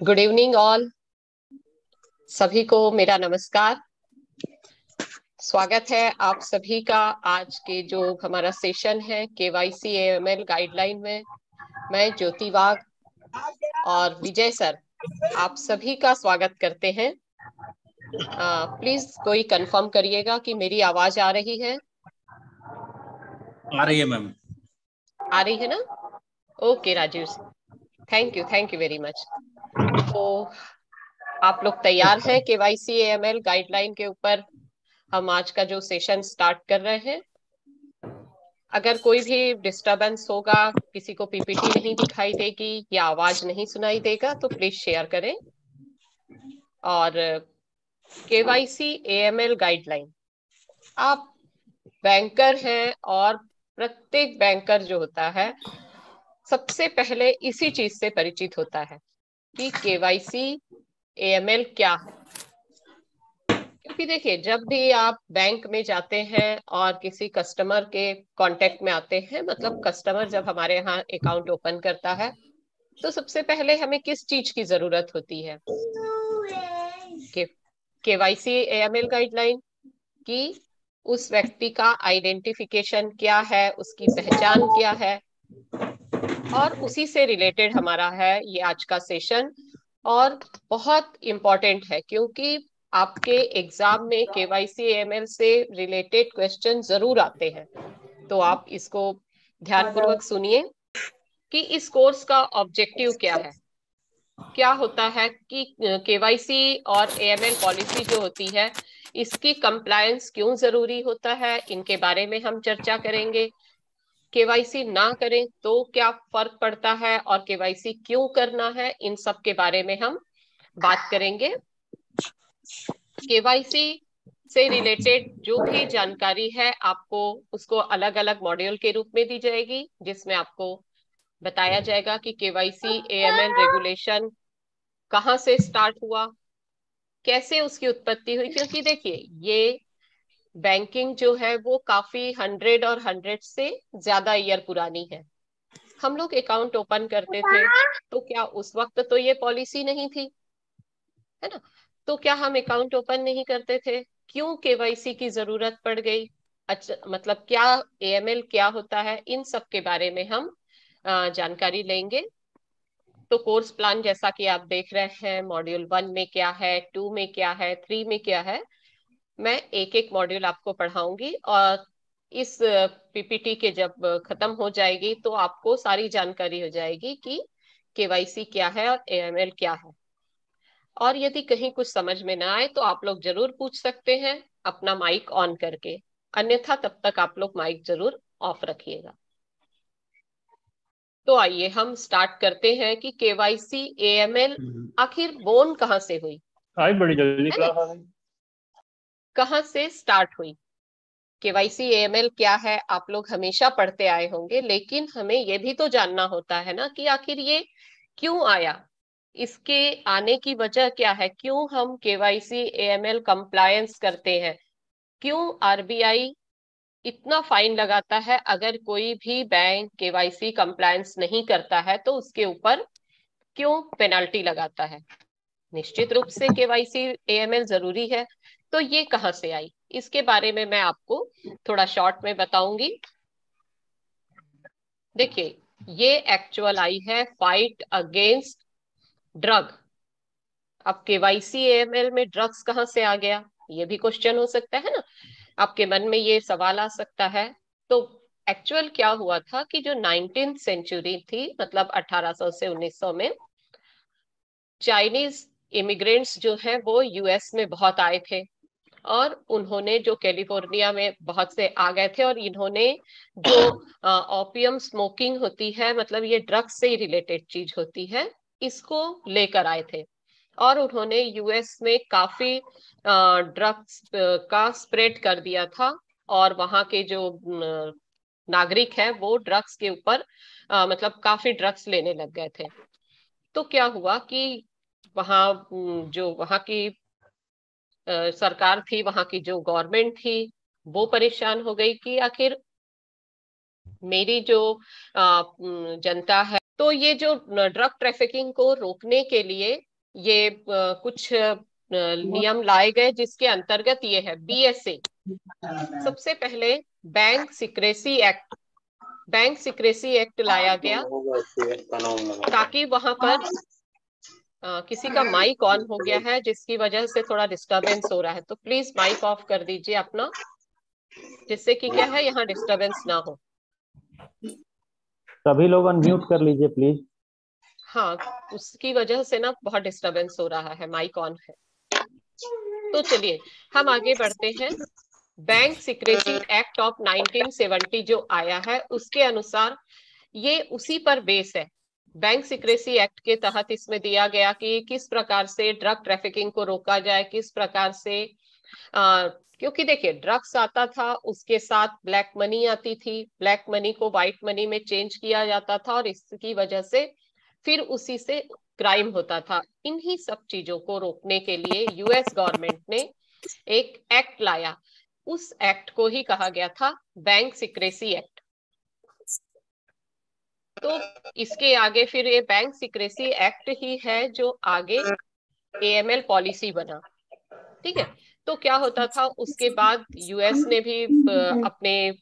Good evening all. सभी को मेरा नमस्कार। स्वागत है आप सभी का आज के जो हमारा सेशन है केवाईसी एएमएल गाइडलाइन में। मैं ज्योति वाघ और विजय सर आप सभी का स्वागत करते हैं। प्लीज कोई कंफर्म करिएगा कि मेरी आवाज आ रही है। आ रही है मैम। आ रही है ना? Okay Rajiv, thank you very much. तो आप लोग तैयार हैं केवाईसी एएमएल गाइडलाइन के ऊपर हम आज का जो सेशन स्टार्ट कर रहे हैं। अगर कोई भी डिस्टरबेंस होगा, किसी को पीपीटी नहीं दिखाई देगी या आवाज नहीं सुनाई देगा तो प्लीज शेयर करें। और केवाईसी एएमएल गाइडलाइन, आप बैंकर हैं और प्रत्येक बैंकर जो होता है सबसे पहले इसी चीज से परिचित होता है कि केवाईसी एएमएल क्या है। क्योंकि देखिए, जब भी आप बैंक में जाते हैं और किसी कस्टमर के कांटेक्ट में आते हैं, मतलब कस्टमर जब हमारे यहाँ अकाउंट ओपन करता है तो सबसे पहले हमें किस चीज की जरूरत होती है? के केवाईसी एएमएल गाइडलाइन की उस व्यक्ति का आइडेंटिफिकेशन क्या है, उसकी पहचान क्या है, और उसी से रिलेटेड हमारा है ये आज का सेशन। और बहुत इम्पोर्टेंट है क्योंकि आपके एग्जाम में केवाईसी एएमएल से रिलेटेड क्वेश्चन जरूर आते हैं। तो आप इसको ध्यानपूर्वक सुनिए कि इस कोर्स का ऑब्जेक्टिव क्या है। क्या होता है कि केवाईसी और एएमएल पॉलिसी जो होती है इसकी कंप्लायंस क्यों जरूरी होता है, इनके बारे में हम चर्चा करेंगे। केवाईसी ना करें तो क्या फर्क पड़ता है और केवाईसी क्यों करना है, इन सब के बारे में हम बात करेंगे। केवाईसी से रिलेटेड जो भी जानकारी है आपको उसको अलग अलग मॉड्यूल के रूप में दी जाएगी, जिसमें आपको बताया जाएगा कि केवाईसी एएमएल रेगुलेशन कहाँ से स्टार्ट हुआ, कैसे उसकी उत्पत्ति हुई। क्योंकि देखिए, ये बैंकिंग जो है वो काफी 100 से ज्यादा ईयर पुरानी है। हम लोग अकाउंट ओपन करते थे तो क्या उस वक्त तो ये पॉलिसी नहीं थी, है ना? तो क्या हम अकाउंट ओपन नहीं करते थे? क्यों केवाईसी की जरूरत पड़ गई? अच्छा, मतलब क्या एएमएल क्या होता है, इन सब के बारे में हम जानकारी लेंगे। तो कोर्स प्लान जैसा कि आप देख रहे हैं, मॉड्यूल 1 में क्या है, 2 में क्या है, 3 में क्या है, मैं एक एक मॉड्यूल आपको पढ़ाऊंगी। और इस पीपीटी के जब खत्म हो जाएगी तो आपको सारी जानकारी हो जाएगी कि केवाईसी क्या है और एएमएल क्या है। और यदि कहीं कुछ समझ में ना आए तो आप लोग जरूर पूछ सकते हैं अपना माइक ऑन करके, अन्यथा तब तक आप लोग माइक जरूर ऑफ रखिएगा। तो आइए हम स्टार्ट करते हैं कि केवाईसी एएमएल आखिर बोर्न कहाँ से हुई, आज बड़ी जल्दी है क्लास ना? आ गई। कहाँ से स्टार्ट हुई? केवाईसी एएमएल क्या है आप लोग हमेशा पढ़ते आए होंगे, लेकिन हमें यह भी तो जानना होता है ना कि आखिर ये क्यों आया, इसके आने की वजह क्या है, क्यों हम केवाईसी एएमएल कंप्लायंस करते हैं, क्यों आरबीआई इतना फाइन लगाता है अगर कोई भी बैंक केवाईसी कंप्लायंस नहीं करता है, तो उसके ऊपर क्यों पेनल्टी लगाता है। निश्चित रूप से केवाईसी एएमएल जरूरी है। तो ये कहां से आई, इसके बारे में मैं आपको थोड़ा शॉर्ट में बताऊंगी। देखिए, ये एक्चुअल आई है फाइट अगेंस्ट ड्रग। अब केवाईसी एएमएल में ड्रग्स कहाँ से आ गया, ये भी क्वेश्चन हो सकता है ना, आपके मन में ये सवाल आ सकता है। तो एक्चुअल क्या हुआ था कि जो 19th सेंचुरी थी, मतलब 1800 से 1900 में, चाइनीज इमिग्रेंट्स जो है वो यूएस में बहुत आए थे। और उन्होंने जो कैलिफोर्निया में बहुत से आ गए थे, और इन्होंने जो ओपियम स्मोकिंग होती है, मतलब ये ड्रग्स से ही रिलेटेड चीज होती है, इसको लेकर आए थे। और उन्होंने यूएस में काफी ड्रग्स का स्प्रेड कर दिया था। और वहां के जो नागरिक है वो ड्रग्स के ऊपर मतलब काफी ड्रग्स लेने लग गए थे। तो क्या हुआ कि वहाँ जो वहाँ की सरकार थी, वहां की जो गवर्नमेंट थी, वो परेशान हो गई कि आखिर मेरी जो जनता है, तो ये जो ड्रग ट्रैफिकिंग को रोकने के लिए ये कुछ नियम लाए गए जिसके अंतर्गत ये है BSA। सबसे पहले बैंक सिक्रेसी एक्ट लाया गया, ताकि वहां पर किसी का माइक ऑन हो गया है जिसकी वजह से थोड़ा डिस्टरबेंस हो रहा है, तो प्लीज माइक ऑफ कर दीजिए अपना, जिससे कि क्या है यहाँ डिस्टरबेंस ना हो। सभी लोग अनम्यूट कर लीजिए प्लीज। हाँ, उसकी वजह से ना बहुत डिस्टरबेंस हो रहा है, माइक ऑन है। तो चलिए हम आगे बढ़ते हैं। बैंक सिक्रेसी एक्ट ऑफ 1970 जो आया है, उसके अनुसार ये उसी पर बेस है। बैंक सिक्रेसी एक्ट के तहत इसमें दिया गया कि किस प्रकार से ड्रग ट्रैफिकिंग को रोका जाए, किस प्रकार से क्योंकि देखिए ड्रग्स आता था, उसके साथ ब्लैक मनी आती थी, ब्लैक मनी को व्हाइट मनी में चेंज किया जाता था, और इसकी वजह से फिर उसी से क्राइम होता था। इन्हीं सब चीजों को रोकने के लिए यूएस गवर्नमेंट ने एक एक्ट लाया। उस एक्ट को ही कहा गया था बैंक सिक्रेसी एक्ट। तो इसके आगे फिर ये बैंक सिक्रेसी एक्ट ही है जो आगे AML पॉलिसी बना। ठीक है, तो क्या होता था उसके बाद यूएस ने भी अपने,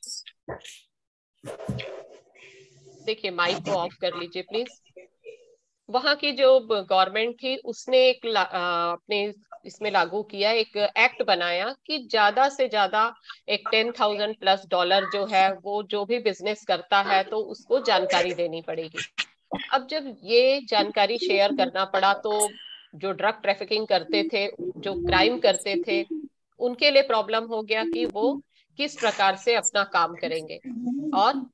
देखिए माइक को ऑफ कर लीजिए प्लीज। वहां की जो गवर्नमेंट थी उसने एक अपने इसमें लागू किया, एक एक्ट बनाया कि ज्यादा से ज्यादा एक $10,000+ जो है वो जो भी बिजनेस करता है तो उसको जानकारी देनी पड़ेगी। अब जब ये जानकारी शेयर करना पड़ा तो जो ड्रग ट्रैफिकिंग करते थे, जो क्राइम करते थे, उनके लिए प्रॉब्लम हो गया कि वो किस प्रकार से अपना काम करेंगे, और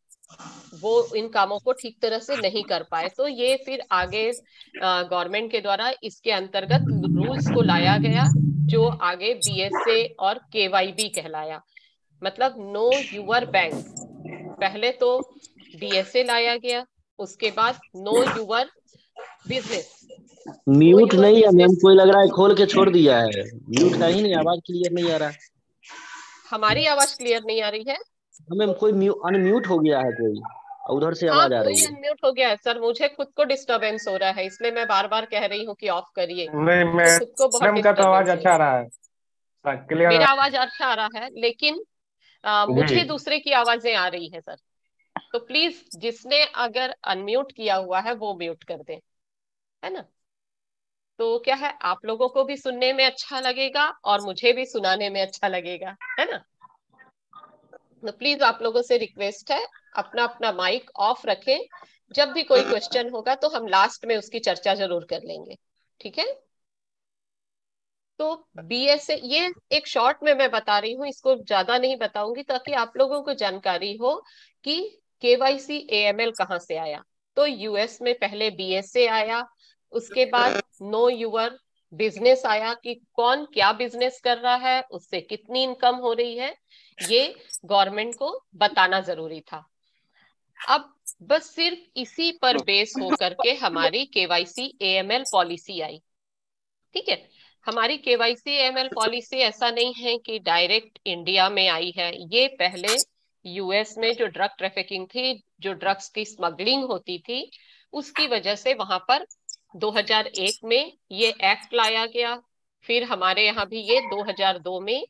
वो इन कामों को ठीक तरह से नहीं कर पाए। तो ये फिर आगे गवर्नमेंट के द्वारा इसके अंतर्गत रूल्स को लाया गया, जो आगे BSA और KYB कहलाया, मतलब नो यूर बैंक। पहले तो BSA लाया गया, उसके बाद no your business. No mute your नहीं है मैम, बिजनेस। कोई लग रहा है खोल के छोड़ दिया है। म्यूट है ही नहीं, आवाज क्लियर नहीं आ रहा। हमारी आवाज क्लियर नहीं आ रही है? हाँ मैम, कोई अनम्यूट हो गया है कोई, और उधर से हाँ, आवाज आ कोई रही है। अनम्यूट हो गया है सर, मुझे खुद को डिस्टरबेंस हो रहा है, इसलिए मैं बार बार कह रही हूँ कि ऑफ करिए। नहीं, तो खुद को बहुत मैडम का तो आवाज डिस्टरबेंस हो अच्छा आ रहा रहा है, है। क्लियर। मेरा आवाज अच्छा आ रहा है, लेकिन जी। मुझे दूसरे की आवाजें आ रही है सर। तो प्लीज जिसने अगर अनम्यूट किया हुआ है वो म्यूट कर दे, है ना? तो क्या है, आप लोगों को भी सुनने में अच्छा लगेगा और मुझे भी सुनाने में अच्छा लगेगा, है ना? तो प्लीज आप लोगों से रिक्वेस्ट है, अपना अपना माइक ऑफ रखें। जब भी कोई क्वेश्चन होगा तो हम लास्ट में उसकी चर्चा जरूर कर लेंगे, ठीक है? तो BSA ये एक शॉर्ट में मैं बता रही हूँ, इसको ज्यादा नहीं बताऊंगी, ताकि आप लोगों को जानकारी हो कि KYC AML कहाँ से आया। तो यूएस में पहले BSA आया, उसके बाद नो यूर बिजनेस आया, कि कौन क्या बिजनेस कर रहा है, उससे कितनी इनकम हो रही है, ये गवर्नमेंट को बताना जरूरी था। अब बस सिर्फ इसी पर बेस होकर के हमारी KYC AML पॉलिसी आई। ठीक है, हमारी KYC AML पॉलिसी ऐसा नहीं है कि डायरेक्ट इंडिया में आई है, ये पहले यूएस में जो ड्रग ट्रैफिकिंग थी, जो ड्रग्स की स्मगलिंग होती थी, उसकी वजह से वहां पर 2001 में ये एक्ट लाया गया। फिर हमारे यहाँ भी ये 2002 में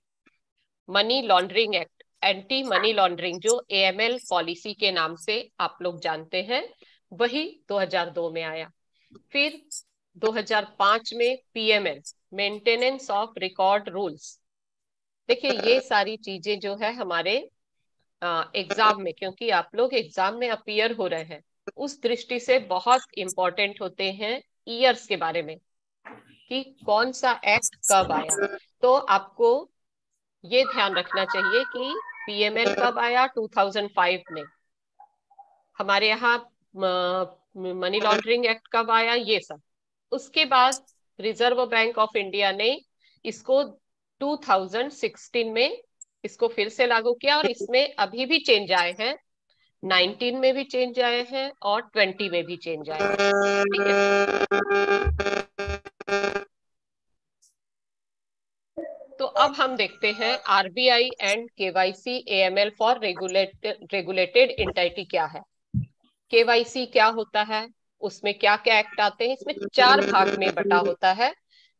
money laundering act, anti money laundering, जो AML पॉलिसी के नाम से आप लोग जानते हैं, वही 2002 में आया। फिर 2005 में PML, maintenance of record rules. देखिए ये सारी चीजें जो है हमारे एग्जाम में, क्योंकि आप लोग एग्जाम में अपीयर हो रहे हैं, उस दृष्टि से बहुत इंपॉर्टेंट होते हैं ईयर्स के बारे में, कि कौन सा एक्ट कब आया। तो आपको ये ध्यान रखना चाहिए कि PML कब आया, 2005 में। हमारे यहाँ मनी लॉन्ड्रिंग एक्ट कब आया, ये सब। उसके बाद रिजर्व बैंक ऑफ इंडिया ने इसको 2016 में इसको फिर से लागू किया, और इसमें अभी भी चेंज आए हैं, 19 में भी चेंज आए हैं और 20 में भी चेंज आए हैं। ठीक है, तो अब हम देखते हैं RBI and KYC AML for regulated entity क्या है। KYC क्या होता है, उसमें क्या क्या एक्ट आते हैं, इसमें 4 भाग में बटा होता है,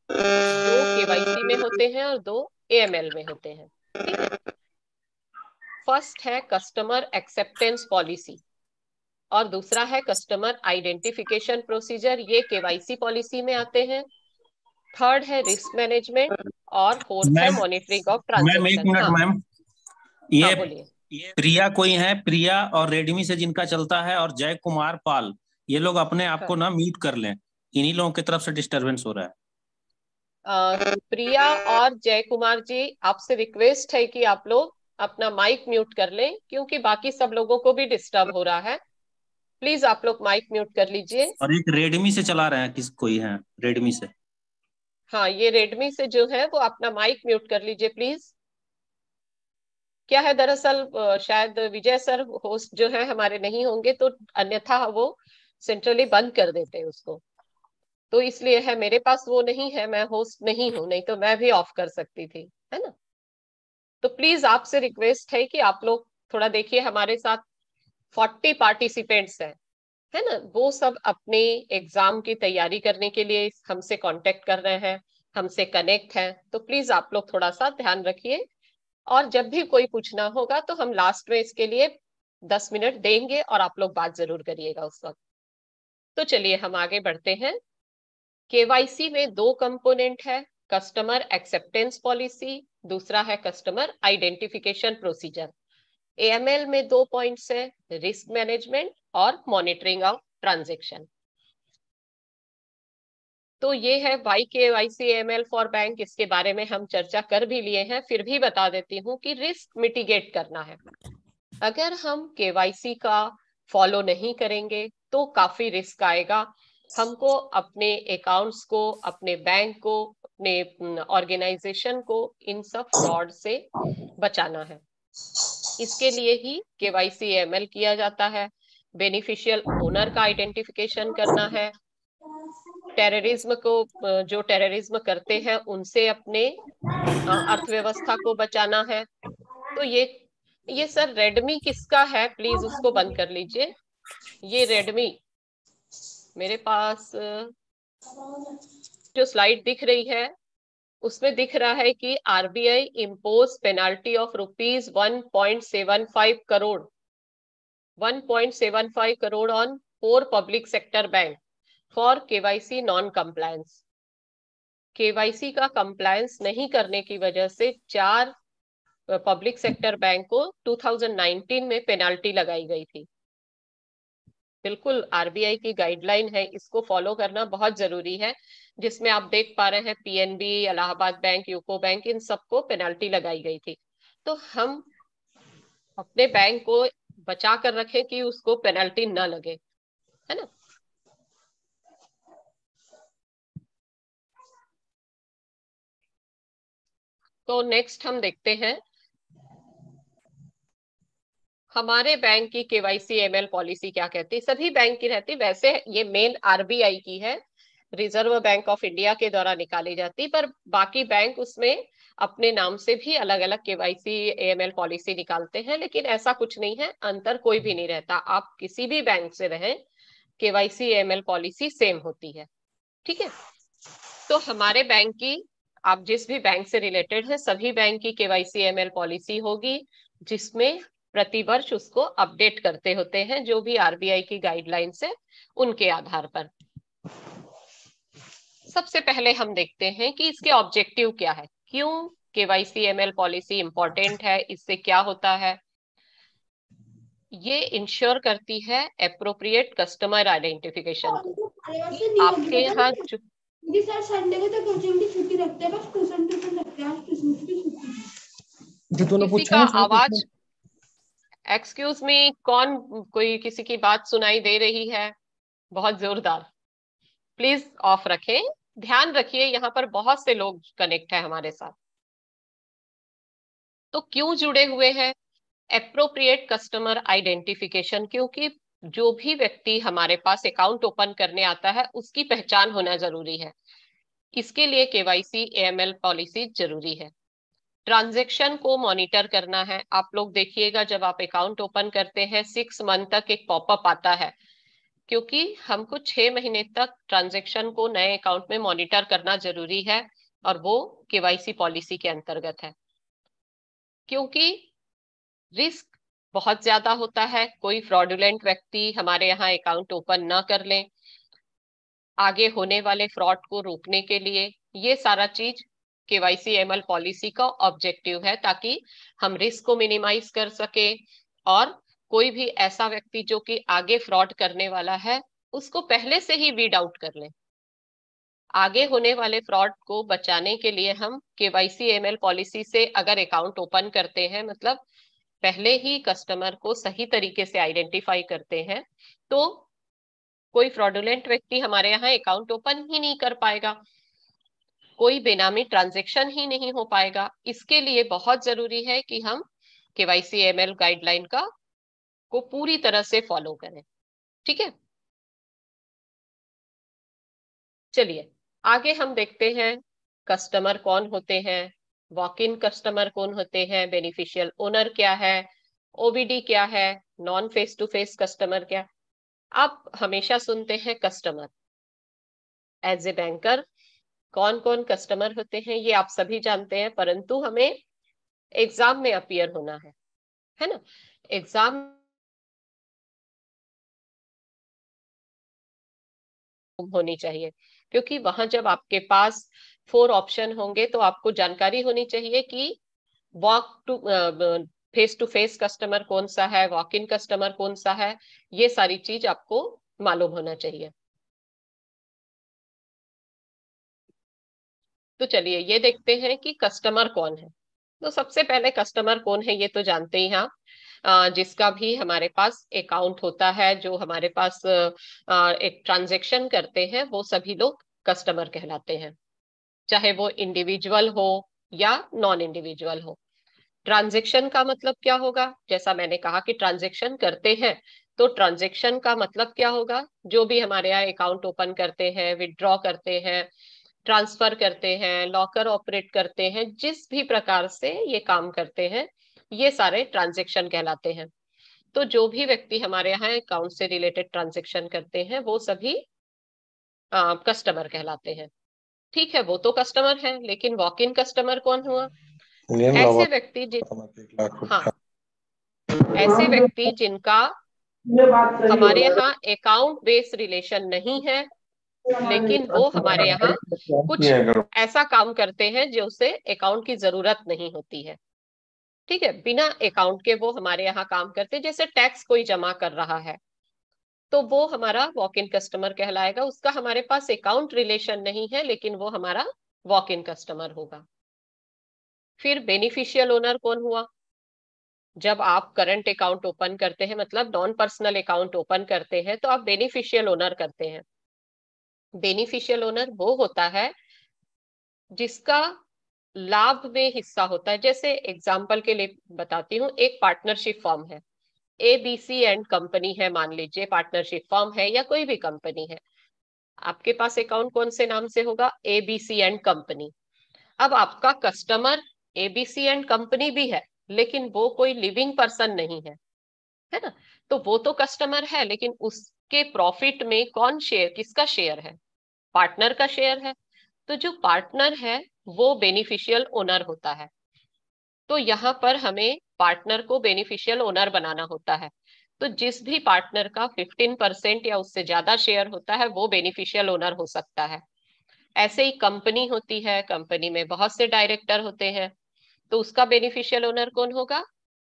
2 केवाईसी में होते हैं और 2 एएमएल में होते हैं। ठीक है, फर्स्ट है कस्टमर एक्सेप्टेंस पॉलिसी और दूसरा है कस्टमर आइडेंटिफिकेशन प्रोसीजर, ये केवाईसी पॉलिसी में आते हैं। थर्ड है रिस्क मैनेजमेंट और फोर्थ है मैम मॉनिटरिंग ऑफ मैम एक ट्रांजेक्शन। मिनट हाँ मैम, हाँ ये बोलिए। प्रिया कोई है, प्रिया और रेडमी से जिनका चलता है, और जय कुमार पाल, ये लोग अपने आप को हाँ, ना म्यूट कर लें, इन्हीं लोगों की तरफ से डिस्टरबेंस हो रहा है। प्रिया और जय कुमार जी, आपसे रिक्वेस्ट है कि आप लोग अपना माइक म्यूट कर लें, क्योंकि बाकी सब लोगों को भी डिस्टर्ब हो रहा है। प्लीज आप लोग माइक म्यूट कर लीजिए। और एक रेडमी से चला रहे हैं, किस कोई है रेडमी से। हाँ, ये रेडमी से जो है वो अपना माइक म्यूट कर लीजिए प्लीज। क्या है दरअसल, शायद विजय सर होस्ट जो है हमारे नहीं होंगे, तो अन्यथा वो सेंट्रली बंद कर देते हैं उसको, तो इसलिए है, मेरे पास वो नहीं है, मैं होस्ट नहीं हूं, नहीं तो मैं भी ऑफ कर सकती थी, है ना। तो प्लीज आपसे रिक्वेस्ट है कि आप लोग थोड़ा देखिए, हमारे साथ 40 पार्टिसिपेंट्स हैं, है ना, वो सब अपने एग्जाम की तैयारी करने के लिए हमसे कांटेक्ट कर रहे हैं, हमसे कनेक्ट हैं, तो प्लीज आप लोग थोड़ा सा ध्यान रखिए। और जब भी कोई पूछना होगा तो हम लास्ट में इसके लिए 10 मिनट देंगे और आप लोग बात जरूर करिएगा उस वक्त। तो चलिए हम आगे बढ़ते हैं। केवाईसी में 2 कंपोनेंट है, कस्टमर एक्सेप्टेंस पॉलिसी, दूसरा है कस्टमर आइडेंटिफिकेशन प्रोसीजर। एएमएल में 2 पॉइंट्स है, रिस्क मैनेजमेंट और मॉनिटरिंग ऑफ ट्रांजेक्शन। तो ये है Y KYC AML for bank, इसके बारे में हम चर्चा कर भी लिए हैं, फिर भी बता देती हूँ कि रिस्क मिटिगेट करना है। अगर हम केवाईसी का फॉलो नहीं करेंगे तो काफी रिस्क आएगा। हमको अपने अकाउंट्स को, अपने बैंक को, अपने ऑर्गेनाइजेशन को इन सब फ्रॉड से बचाना है। इसके लिए ही केवाईसी एएमएल किया जाता है। बेनिफिशियल ओनर का आइडेंटिफिकेशन करना है, टेररिज्म को, जो टेररिज्म करते हैं उनसे अपने अर्थव्यवस्था को बचाना है। तो ये सर रेडमी किसका है, प्लीज उसको बंद कर लीजिए। ये रेडमी मेरे पास जो स्लाइड दिख रही है उसमें दिख रहा है कि RBI impose penalty of rupees 1.75 crore 1.75 crore on 4 public sector bank for KYC non compliance. KYC का कंप्लायंस नहीं करने की वजह से 4 पब्लिक सेक्टर बैंक को 2019 में पेनाल्टी लगाई गई थी। बिल्कुल आरबीआई की गाइडलाइन है, इसको फॉलो करना बहुत जरूरी है, जिसमें आप देख पा रहे हैं PNB, Allahabad bank, UCO bank, इन सबको पेनाल्टी लगाई गई थी। तो हम अपने बैंक को बचा कर रखें कि उसको पेनाल्टी न लगे, है ना। तो नेक्स्ट हम देखते हैं हमारे बैंक की केवाईसी एमएल पॉलिसी क्या कहती है। सभी बैंक की रहती, वैसे ये मेन आरबीआई की है, रिजर्व बैंक ऑफ इंडिया के द्वारा निकाली जाती, पर बाकी बैंक उसमें अपने नाम से भी अलग अलग केवाईसी एएमएल पॉलिसी निकालते हैं, लेकिन ऐसा कुछ नहीं है, अंतर कोई भी नहीं रहता, आप किसी भी बैंक से रहें केवाईसी एएमएल पॉलिसी सेम होती है। ठीक है, तो हमारे बैंक की, आप जिस भी बैंक से रिलेटेड है, सभी बैंक की केवाईसी एएमएल पॉलिसी होगी, जिसमें प्रतिवर्ष उसको अपडेट करते होते हैं, जो भी आरबीआई की गाइडलाइंस है उनके आधार पर। सबसे पहले हम देखते हैं कि इसके ऑब्जेक्टिव क्या है, क्यों केवाईसी एएमएल पॉलिसी इंपॉर्टेंट है, इससे क्या होता है। ये इंश्योर करती है एप्रोप्रिएट कस्टमर आइडेंटिफिकेशन को, कि आपके यहाँ जो जी सर, संडे को तो कोचिंग की छुट्टी रखते हैं, बस ट्यूशन रखते हैं, आज क्रिसमस की छुट्टी। जो तूने किसी पूछा का है आवाज, एक्सक्यूज मी, कौन, कोई किसी की बात सुनाई दे रही है बहुत जोरदार, प्लीज ऑफ रखें। ध्यान रखिए, यहाँ पर बहुत से लोग कनेक्ट है हमारे साथ। तो क्यों जुड़े हुए हैं, एप्रोप्रिएट कस्टमर आइडेंटिफिकेशन, क्योंकि जो भी व्यक्ति हमारे पास अकाउंट ओपन करने आता है उसकी पहचान होना जरूरी है, इसके लिए केवाईसी एएमएल पॉलिसी जरूरी है। ट्रांजैक्शन को मॉनिटर करना है, आप लोग देखिएगा जब आप अकाउंट ओपन करते हैं 6 मंथ तक एक पॉपअप आता है क्योंकि हमको 6 महीने तक ट्रांजैक्शन को नए अकाउंट में मॉनिटर करना जरूरी है और वो केवाईसी पॉलिसी के अंतर्गत है। क्योंकि रिस्क बहुत ज्यादा होता है, कोई फ्रॉडुलेंट व्यक्ति हमारे यहाँ अकाउंट ओपन ना कर ले, आगे होने वाले फ्रॉड को रोकने के लिए ये सारा चीज केवाईसी एमएल पॉलिसी का ऑब्जेक्टिव है, ताकि हम रिस्क को मिनिमाइज कर सके और कोई भी ऐसा व्यक्ति जो कि आगे फ्रॉड करने वाला है उसको पहले से ही वीड आउट कर ले। आगे होने वाले फ्रॉड को बचाने के लिए हम केवाईसी एमएल पॉलिसी से अगर अकाउंट ओपन करते हैं, मतलब पहले ही कस्टमर को सही तरीके से आइडेंटिफाई करते हैं, तो कोई फ्रॉडुलेंट व्यक्ति हमारे यहाँ अकाउंट ओपन ही नहीं कर पाएगा, कोई बेनामी ट्रांजैक्शन ही नहीं हो पाएगा। इसके लिए बहुत जरूरी है कि हम केवाईसी एमएल गाइडलाइन को पूरी तरह से फॉलो करें। ठीक है, चलिए आगे हम देखते हैं कस्टमर कौन होते हैं, वॉक इन कस्टमर कौन होते हैं, बेनिफिशियल ओनर क्या है, ओबीडी क्या है, non face to face customer क्या। आप हमेशा सुनते हैं कस्टमर। एज ए बैंकर कौन कौन कस्टमर होते हैं ये आप सभी जानते हैं, परंतु हमें एग्जाम में अपीयर होना है ना। एग्जाम होनी चाहिए, क्योंकि वहां जब आपके पास 4 ऑप्शन होंगे तो आपको जानकारी होनी चाहिए कि walk to face to face customer कौन सा है, वॉक इन कस्टमर कौन सा है, ये सारी चीज आपको मालूम होना चाहिए। तो चलिए ये देखते हैं कि कस्टमर कौन है। तो सबसे पहले कस्टमर कौन है ये तो जानते ही हैं, जिसका भी हमारे पास अकाउंट होता है, जो हमारे पास एक ट्रांजैक्शन करते हैं, वो सभी लोग कस्टमर कहलाते हैं, चाहे वो इंडिविजुअल हो या नॉन इंडिविजुअल हो। ट्रांजैक्शन का मतलब क्या होगा, जैसा मैंने कहा कि ट्रांजैक्शन करते हैं, तो ट्रांजैक्शन का मतलब क्या होगा, जो भी हमारे यहाँ अकाउंट ओपन करते हैं, विड्रॉ करते हैं, ट्रांसफर करते हैं, लॉकर ऑपरेट करते हैं, जिस भी प्रकार से ये काम करते हैं, ये सारे ट्रांजैक्शन कहलाते हैं। तो जो भी व्यक्ति हमारे यहाँ अकाउंट से रिलेटेड ट्रांजैक्शन करते हैं वो सभी कस्टमर कहलाते हैं। ठीक है, वो तो कस्टमर है, लेकिन वॉक इन कस्टमर कौन हुआ, ऐसे व्यक्ति हाँ, ऐसे व्यक्ति जिनका हमारे यहाँ अकाउंट बेस्ड रिलेशन नहीं है, लेकिन वो हमारे यहाँ कुछ ऐसा काम करते हैं जो उसे अकाउंट की जरूरत नहीं होती है। ठीक है, बिना अकाउंट के वो हमारे यहाँ काम करते हैं, जैसे टैक्स कोई जमा कर रहा है तो वो हमारा वॉक इन कस्टमर कहलाएगा, उसका हमारे पास अकाउंट रिलेशन नहीं है, लेकिन वो हमारा वॉक इन कस्टमर होगा। फिर बेनिफिशियल ओनर कौन हुआ, जब आप करंट अकाउंट ओपन करते हैं, मतलब नॉन पर्सनल अकाउंट ओपन करते हैं, तो आप बेनिफिशियल ओनर करते हैं। बेनिफिशियल ओनर वो होता है जिसका लाभ में हिस्सा होता है। जैसे एग्जाम्पल के लिए बताती हूँ, एक पार्टनरशिप फॉर्म है, ABC एंड कंपनी है, मान लीजिए पार्टनरशिप फॉर्म है या कोई भी कंपनी है, आपके पास अकाउंट कौन से नाम से होगा, ABC एंड कंपनी। अब आपका कस्टमर ABC एंड कंपनी भी है, लेकिन वो कोई लिविंग पर्सन नहीं है ना, तो वो तो कस्टमर है, लेकिन उसके प्रॉफिट में कौन शेयर, किसका शेयर है, पार्टनर का शेयर है। तो जो पार्टनर है वो बेनिफिशियल ओनर होता है। तो यहाँ पर हमें पार्टनर को बेनिफिशियल ओनर बनाना होता है। तो जिस भी पार्टनर का 15% या उससे ज्यादा शेयर होता है वो बेनिफिशियल ओनर हो सकता है। ऐसे ही कंपनी होती है, कंपनी में बहुत से डायरेक्टर होते हैं, तो उसका बेनिफिशियल ओनर कौन होगा,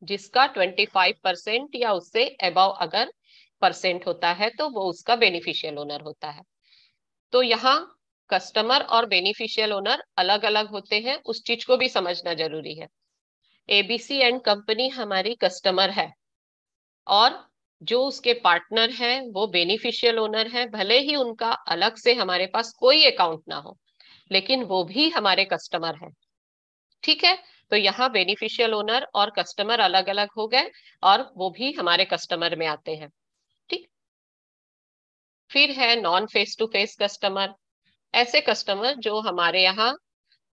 जिसका 25% या उससे अबव अगर परसेंट होता है तो वो उसका बेनिफिशियल ओनर होता है। तो यहाँ कस्टमर और बेनिफिशियल ओनर अलग अलग होते हैं, उस चीज को भी समझना जरूरी है। ABC एंड कंपनी हमारी कस्टमर है और जो उसके पार्टनर है वो बेनिफिशियल ओनर है, भले ही उनका अलग से हमारे पास कोई अकाउंट ना हो, लेकिन वो भी हमारे कस्टमर है। ठीक है, तो यहाँ बेनिफिशियल ओनर और कस्टमर अलग अलग हो गए और वो भी हमारे कस्टमर में आते हैं। ठीक, फिर है non face to face customer. ऐसे कस्टमर जो हमारे यहाँ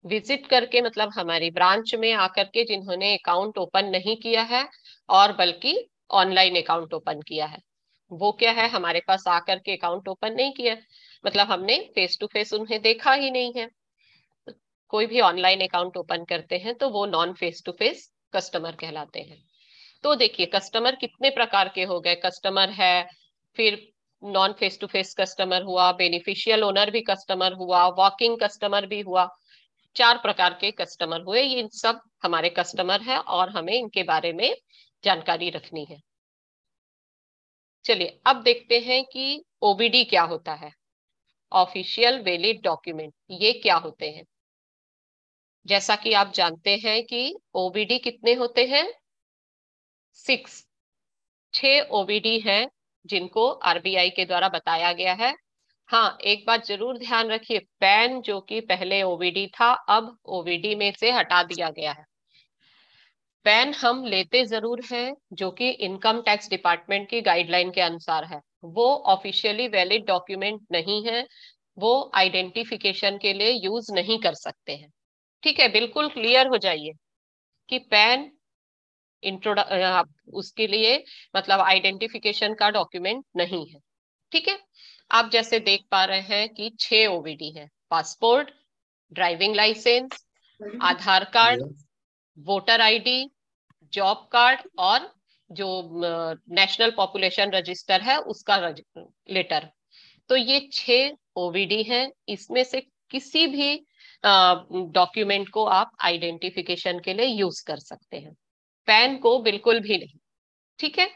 विजिट करके, मतलब हमारी ब्रांच में आकर के जिन्होंने अकाउंट ओपन नहीं किया है और बल्कि ऑनलाइन अकाउंट ओपन किया है, वो क्या है, हमारे पास आकर के अकाउंट ओपन नहीं किया, मतलब हमने फेस टू फेस उन्हें देखा ही नहीं है। कोई भी ऑनलाइन अकाउंट ओपन करते हैं तो वो non face to face customer कहलाते हैं। तो देखिए कस्टमर कितने प्रकार के हो गए, कस्टमर है, फिर non face to face customer हुआ, बेनिफिशियल ओनर भी कस्टमर हुआ, वॉकिंग कस्टमर भी हुआ, 4 प्रकार के कस्टमर हुए। ये सब हमारे कस्टमर है और हमें इनके बारे में जानकारी रखनी है। चलिए अब देखते हैं कि ओबीडी क्या होता है, ऑफिशियल वैलिड डॉक्यूमेंट, ये क्या होते हैं। जैसा कि आप जानते हैं कि ओबीडी कितने होते हैं, 6 ओबीडी हैं जिनको आरबीआई के द्वारा बताया गया है। हाँ, एक बात जरूर ध्यान रखिए, पैन जो कि पहले ओबीडी था अब ओबीडी में से हटा दिया गया है। पैन हम लेते जरूर हैं, जो कि इनकम टैक्स डिपार्टमेंट की गाइडलाइन के अनुसार है, वो ऑफिशियली वैलिड डॉक्यूमेंट नहीं है, वो आइडेंटिफिकेशन के लिए यूज नहीं कर सकते हैं। ठीक है, बिल्कुल क्लियर हो जाइए कि पैन उसके लिए मतलब आइडेंटिफिकेशन का डॉक्यूमेंट नहीं है। ठीक है, आप जैसे देख पा रहे हैं कि 6 ओबीडी है, passport, driving licence, Aadhaar card, voter ID, job card और जो नेशनल पॉपुलेशन रजिस्टर है उसका लेटर। तो ये 6 ओबीडी हैं, इसमें से किसी भी डॉक्यूमेंट को आप आइडेंटिफिकेशन के लिए यूज कर सकते हैं, पैन को बिल्कुल भी नहीं। ठीक है,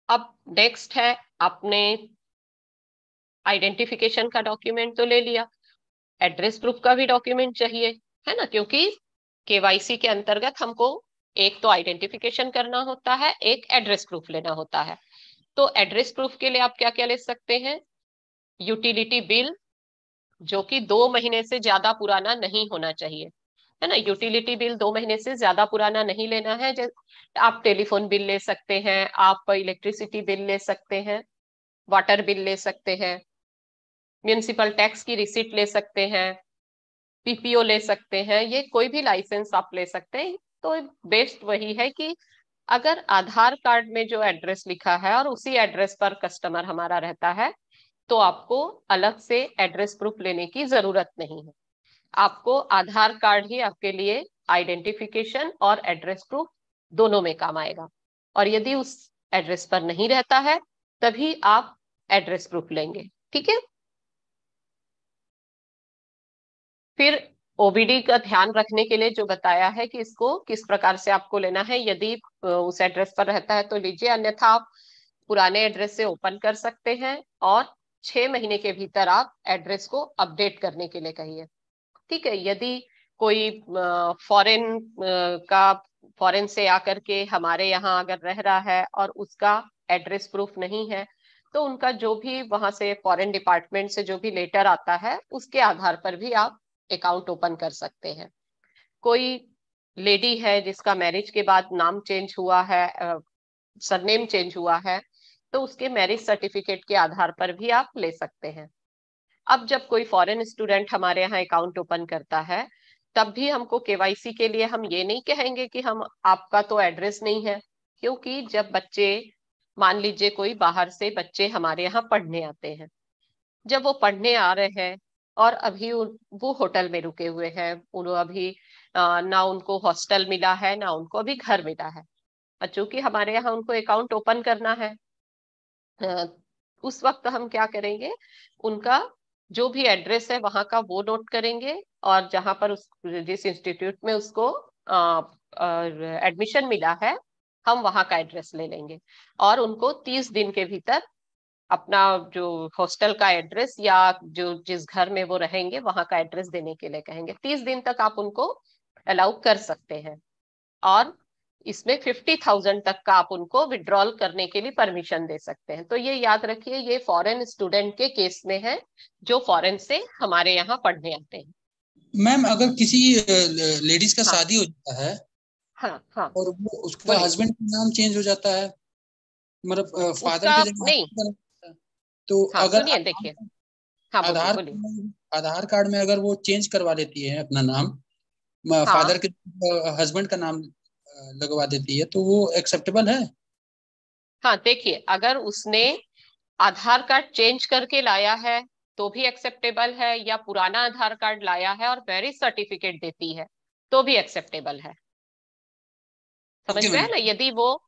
अब नेक्स्ट है, आपने आइडेंटिफिकेशन का डॉक्यूमेंट तो ले लिया, एड्रेस प्रूफ का भी डॉक्यूमेंट चाहिए, है ना, क्योंकि केवाईसी के अंतर्गत हमको एक तो आइडेंटिफिकेशन करना होता है, एक एड्रेस प्रूफ लेना होता है। तो एड्रेस प्रूफ के लिए आप क्या क्या ले सकते हैं, यूटिलिटी बिल जो कि 2 महीने से ज्यादा पुराना नहीं होना चाहिए, है ना, यूटिलिटी बिल 2 महीने से ज्यादा पुराना नहीं लेना है। आप टेलीफोन बिल ले सकते हैं, आप इलेक्ट्रिसिटी बिल ले सकते हैं, वाटर बिल ले सकते हैं, म्यूनिसिपल टैक्स की रिसीट ले सकते हैं, पीपीओ ले सकते हैं, ये कोई भी लाइसेंस आप ले सकते हैं। तो बेस्ट वही है कि अगर आधार कार्ड में जो एड्रेस लिखा है और उसी एड्रेस पर कस्टमर हमारा रहता है तो आपको अलग से एड्रेस प्रूफ लेने की जरूरत नहीं है, आपको आधार कार्ड ही आपके लिए आइडेंटिफिकेशन और एड्रेस प्रूफ दोनों में काम आएगा। और यदि उस एड्रेस पर नहीं रहता है तभी आप एड्रेस प्रूफ लेंगे। ठीक है, फिर ओबीडी का ध्यान रखने के लिए जो बताया है कि इसको किस प्रकार से आपको लेना है, यदि उस एड्रेस पर रहता है तो लीजिए, अन्यथा आप पुराने एड्रेस से ओपन कर सकते हैं और 6 महीने के भीतर आप एड्रेस को अपडेट करने के लिए कहिए। ठीक है, यदि कोई फॉरेन से आकर के हमारे यहाँ अगर रह रहा है और उसका एड्रेस प्रूफ नहीं है तो उनका जो भी वहां से फॉरेन डिपार्टमेंट से जो भी लेटर आता है उसके आधार पर भी आप अकाउंट ओपन कर सकते हैं। कोई लेडी है जिसका मैरिज के बाद नाम चेंज हुआ है, सरनेम चेंज हुआ है, तो उसके मैरिज सर्टिफिकेट के आधार पर भी आप ले सकते हैं। अब जब कोई फॉरेन स्टूडेंट हमारे यहाँ अकाउंट ओपन करता है तब भी हमको केवाईसी के लिए हम ये नहीं कहेंगे कि हम आपका तो एड्रेस नहीं है, क्योंकि जब बच्चे, मान लीजिए कोई बाहर से बच्चे हमारे यहाँ पढ़ने आते हैं, जब वो पढ़ने आ रहे हैं और अभी वो होटल में रुके हुए हैं, उन्होंने अभी ना उनको हॉस्टल मिला है ना उनको अभी घर मिला है, और चूंकि हमारे यहाँ उनको अकाउंट ओपन करना है, उस वक्त हम क्या करेंगे, उनका जो भी एड्रेस है वहां का वो नोट करेंगे और जहां पर जिस इंस्टीट्यूट में उसको एडमिशन मिला है हम वहां का एड्रेस ले लेंगे और उनको 30 दिन के भीतर अपना जो हॉस्टल का एड्रेस या जो जिस घर में वो रहेंगे वहां का एड्रेस देने के लिए कहेंगे। 30 दिन तक आप उनको अलाउ कर सकते हैं और इसमें 50,000 तक का आप उनको विड्रॉल करने के लिए परमिशन दे सकते हैं। तो ये याद रखिए, ये फॉरेन स्टूडेंट के केस में है जो फॉरेन से हमारे यहाँ पढ़ने आते हैं। मैम अगर किसी लेडीज का हाँ, शादी हो जाता है हाँ हाँ, और वो उसका बोलिए। हस्बैंड का नाम चेंज हो जाता है, मतलब फादर उसका की जगह नहीं, husband बनता है, तो हाँ अगर सुनिए, देखिए, हाँ बोलिए आधार बोलिए। आधार कार्ड में अगर वो चेंज करवा लेती है अपना नाम, हाँ, फादर के हस्बैंड का नाम लगवा देती है, तो वो एक्सेप्टेबल है? हाँ देखिए, अगर उसने आधार कार्ड चेंज करके लाया है तो भी एक्सेप्टेबल है, या पुराना आधार कार्ड लाया है और मैरिज सर्टिफिकेट देती है तो भी एक्सेप्टेबल है। समझ ओके रहे हैं मैम। ना? यदि वो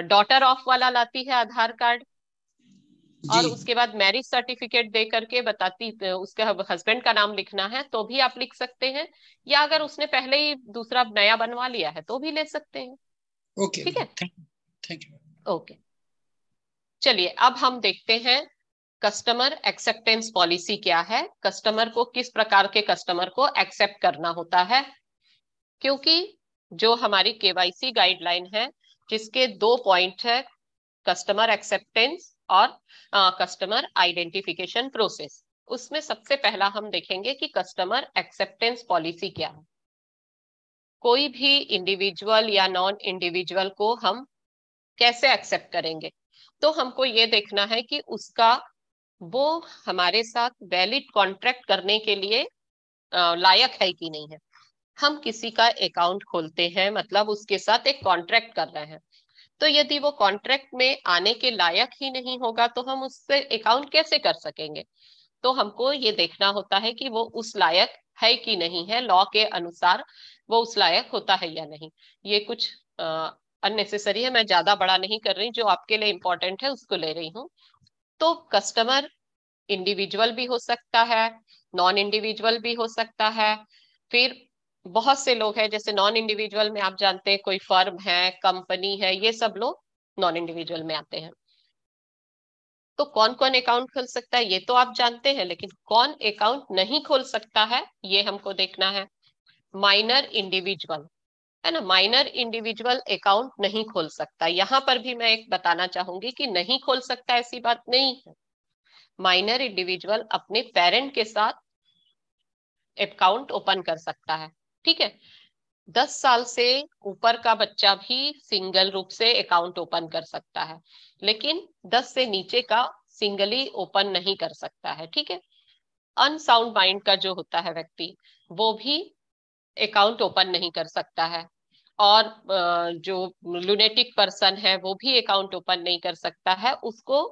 डॉटर ऑफ वाला लाती है आधार कार्ड जी और उसके बाद मैरिज सर्टिफिकेट दे करके बताती, उसके हस्बैंड का नाम लिखना है तो भी आप लिख सकते हैं, या अगर उसने पहले ही दूसरा नया बनवा लिया है तो भी ले सकते हैं। ओके ठीक मैम, है, थैंक यू। ओके। चलिए अब हम देखते हैं कस्टमर एक्सेप्टेंस पॉलिसी क्या है, कस्टमर को किस प्रकार के कस्टमर को एक्सेप्ट करना होता है। क्योंकि जो हमारी केवाईसी गाइडलाइन है जिसके 2 पॉइंट है, कस्टमर एक्सेप्टेंस और कस्टमर आइडेंटिफिकेशन प्रोसेस, उसमें सबसे पहला हम देखेंगे कि कस्टमर एक्सेप्टेंस पॉलिसी क्या है। कोई भी इंडिविजुअल या नॉन इंडिविजुअल को हम कैसे एक्सेप्ट करेंगे, तो हमको ये देखना है कि उसका वो हमारे साथ वैलिड कॉन्ट्रैक्ट करने के लिए लायक है कि नहीं है। हम किसी का अकाउंट खोलते हैं मतलब उसके साथ एक कॉन्ट्रैक्ट कर रहे हैं, तो यदि वो कॉन्ट्रैक्ट में आने के लायक ही नहीं होगा तो हम उससे अकाउंट कैसे कर सकेंगे। तो हमको ये देखना होता है कि वो उस लायक है कि नहीं है, लॉ के अनुसार वो उस लायक होता है या नहीं। ये कुछ अननेसेसरी है, मैं ज्यादा बड़ा नहीं कर रही, जो आपके लिए इंपॉर्टेंट है उसको ले रही हूँ। तो कस्टमर इंडिविजुअल भी हो सकता है, नॉन इंडिविजुअल भी हो सकता है। फिर बहुत से लोग हैं, जैसे नॉन इंडिविजुअल में आप जानते हैं कोई फर्म है, कंपनी है, ये सब लोग नॉन इंडिविजुअल में आते हैं। तो कौन कौन अकाउंट खोल सकता है ये तो आप जानते हैं, लेकिन कौन अकाउंट नहीं खोल सकता है ये हमको देखना है। माइनर इंडिविजुअल है ना, माइनर इंडिविजुअल अकाउंट नहीं खोल सकता। यहाँ पर भी मैं एक बताना चाहूंगी कि नहीं खोल सकता ऐसी बात नहीं है। माइनर इंडिविजुअल अपने पेरेंट के साथ अकाउंट ओपन कर सकता है। ठीक है, 10 साल से ऊपर का बच्चा भी सिंगल रूप से अकाउंट ओपन कर सकता है, लेकिन 10 से नीचे का सिंगली ओपन नहीं कर सकता है। ठीक है, अनसाउंड माइंड का जो होता है व्यक्ति वो भी अकाउंट ओपन नहीं कर सकता है, और जो लुनेटिक पर्सन है वो भी अकाउंट ओपन नहीं कर सकता है। उसको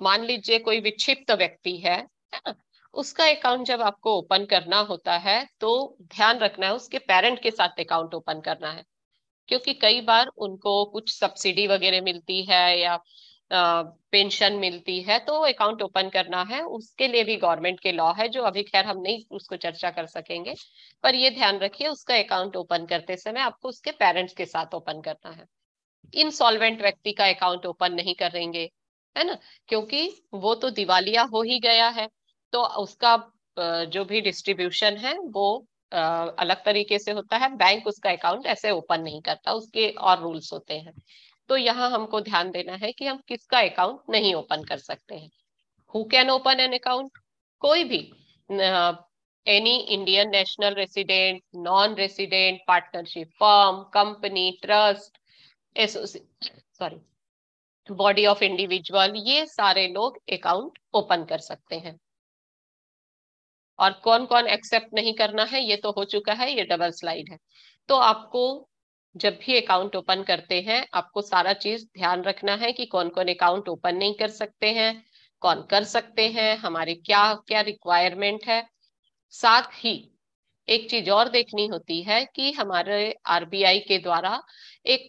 मान लीजिए कोई विक्षिप्त व्यक्ति है ना, उसका अकाउंट जब आपको ओपन करना होता है तो ध्यान रखना है उसके पेरेंट के साथ अकाउंट ओपन करना है। क्योंकि कई बार उनको कुछ सब्सिडी वगैरह मिलती है या पेंशन मिलती है, तो अकाउंट ओपन करना है उसके लिए भी गवर्नमेंट के लॉ है, जो अभी खैर हम नहीं उसको चर्चा कर सकेंगे। पर ये ध्यान रखिए उसका अकाउंट ओपन करते समय आपको उसके पेरेंट्स के साथ ओपन करना है। इनसॉल्वेंट व्यक्ति का अकाउंट ओपन नहीं करेंगे, है ना, क्योंकि वो तो दिवालिया हो ही गया है, तो उसका जो भी डिस्ट्रीब्यूशन है वो अलग तरीके से होता है। बैंक उसका अकाउंट ऐसे ओपन नहीं करता, उसके और रूल्स होते हैं। तो यहाँ हमको ध्यान देना है कि हम किसका अकाउंट नहीं ओपन कर सकते हैं। Who can open an account, कोई भी, any Indian national resident, non resident, partnership firm, company, trust, sorry, body of individual, ये सारे लोग अकाउंट ओपन कर सकते हैं। और कौन कौन एक्सेप्ट नहीं करना है ये तो हो चुका है, ये डबल स्लाइड है। तो आपको जब भी अकाउंट ओपन करते हैं आपको सारा चीज ध्यान रखना है कि कौन कौन अकाउंट ओपन नहीं कर सकते हैं, कौन कर सकते हैं, हमारी क्या क्या रिक्वायरमेंट है। साथ ही एक चीज और देखनी होती है कि हमारे आरबीआई के द्वारा एक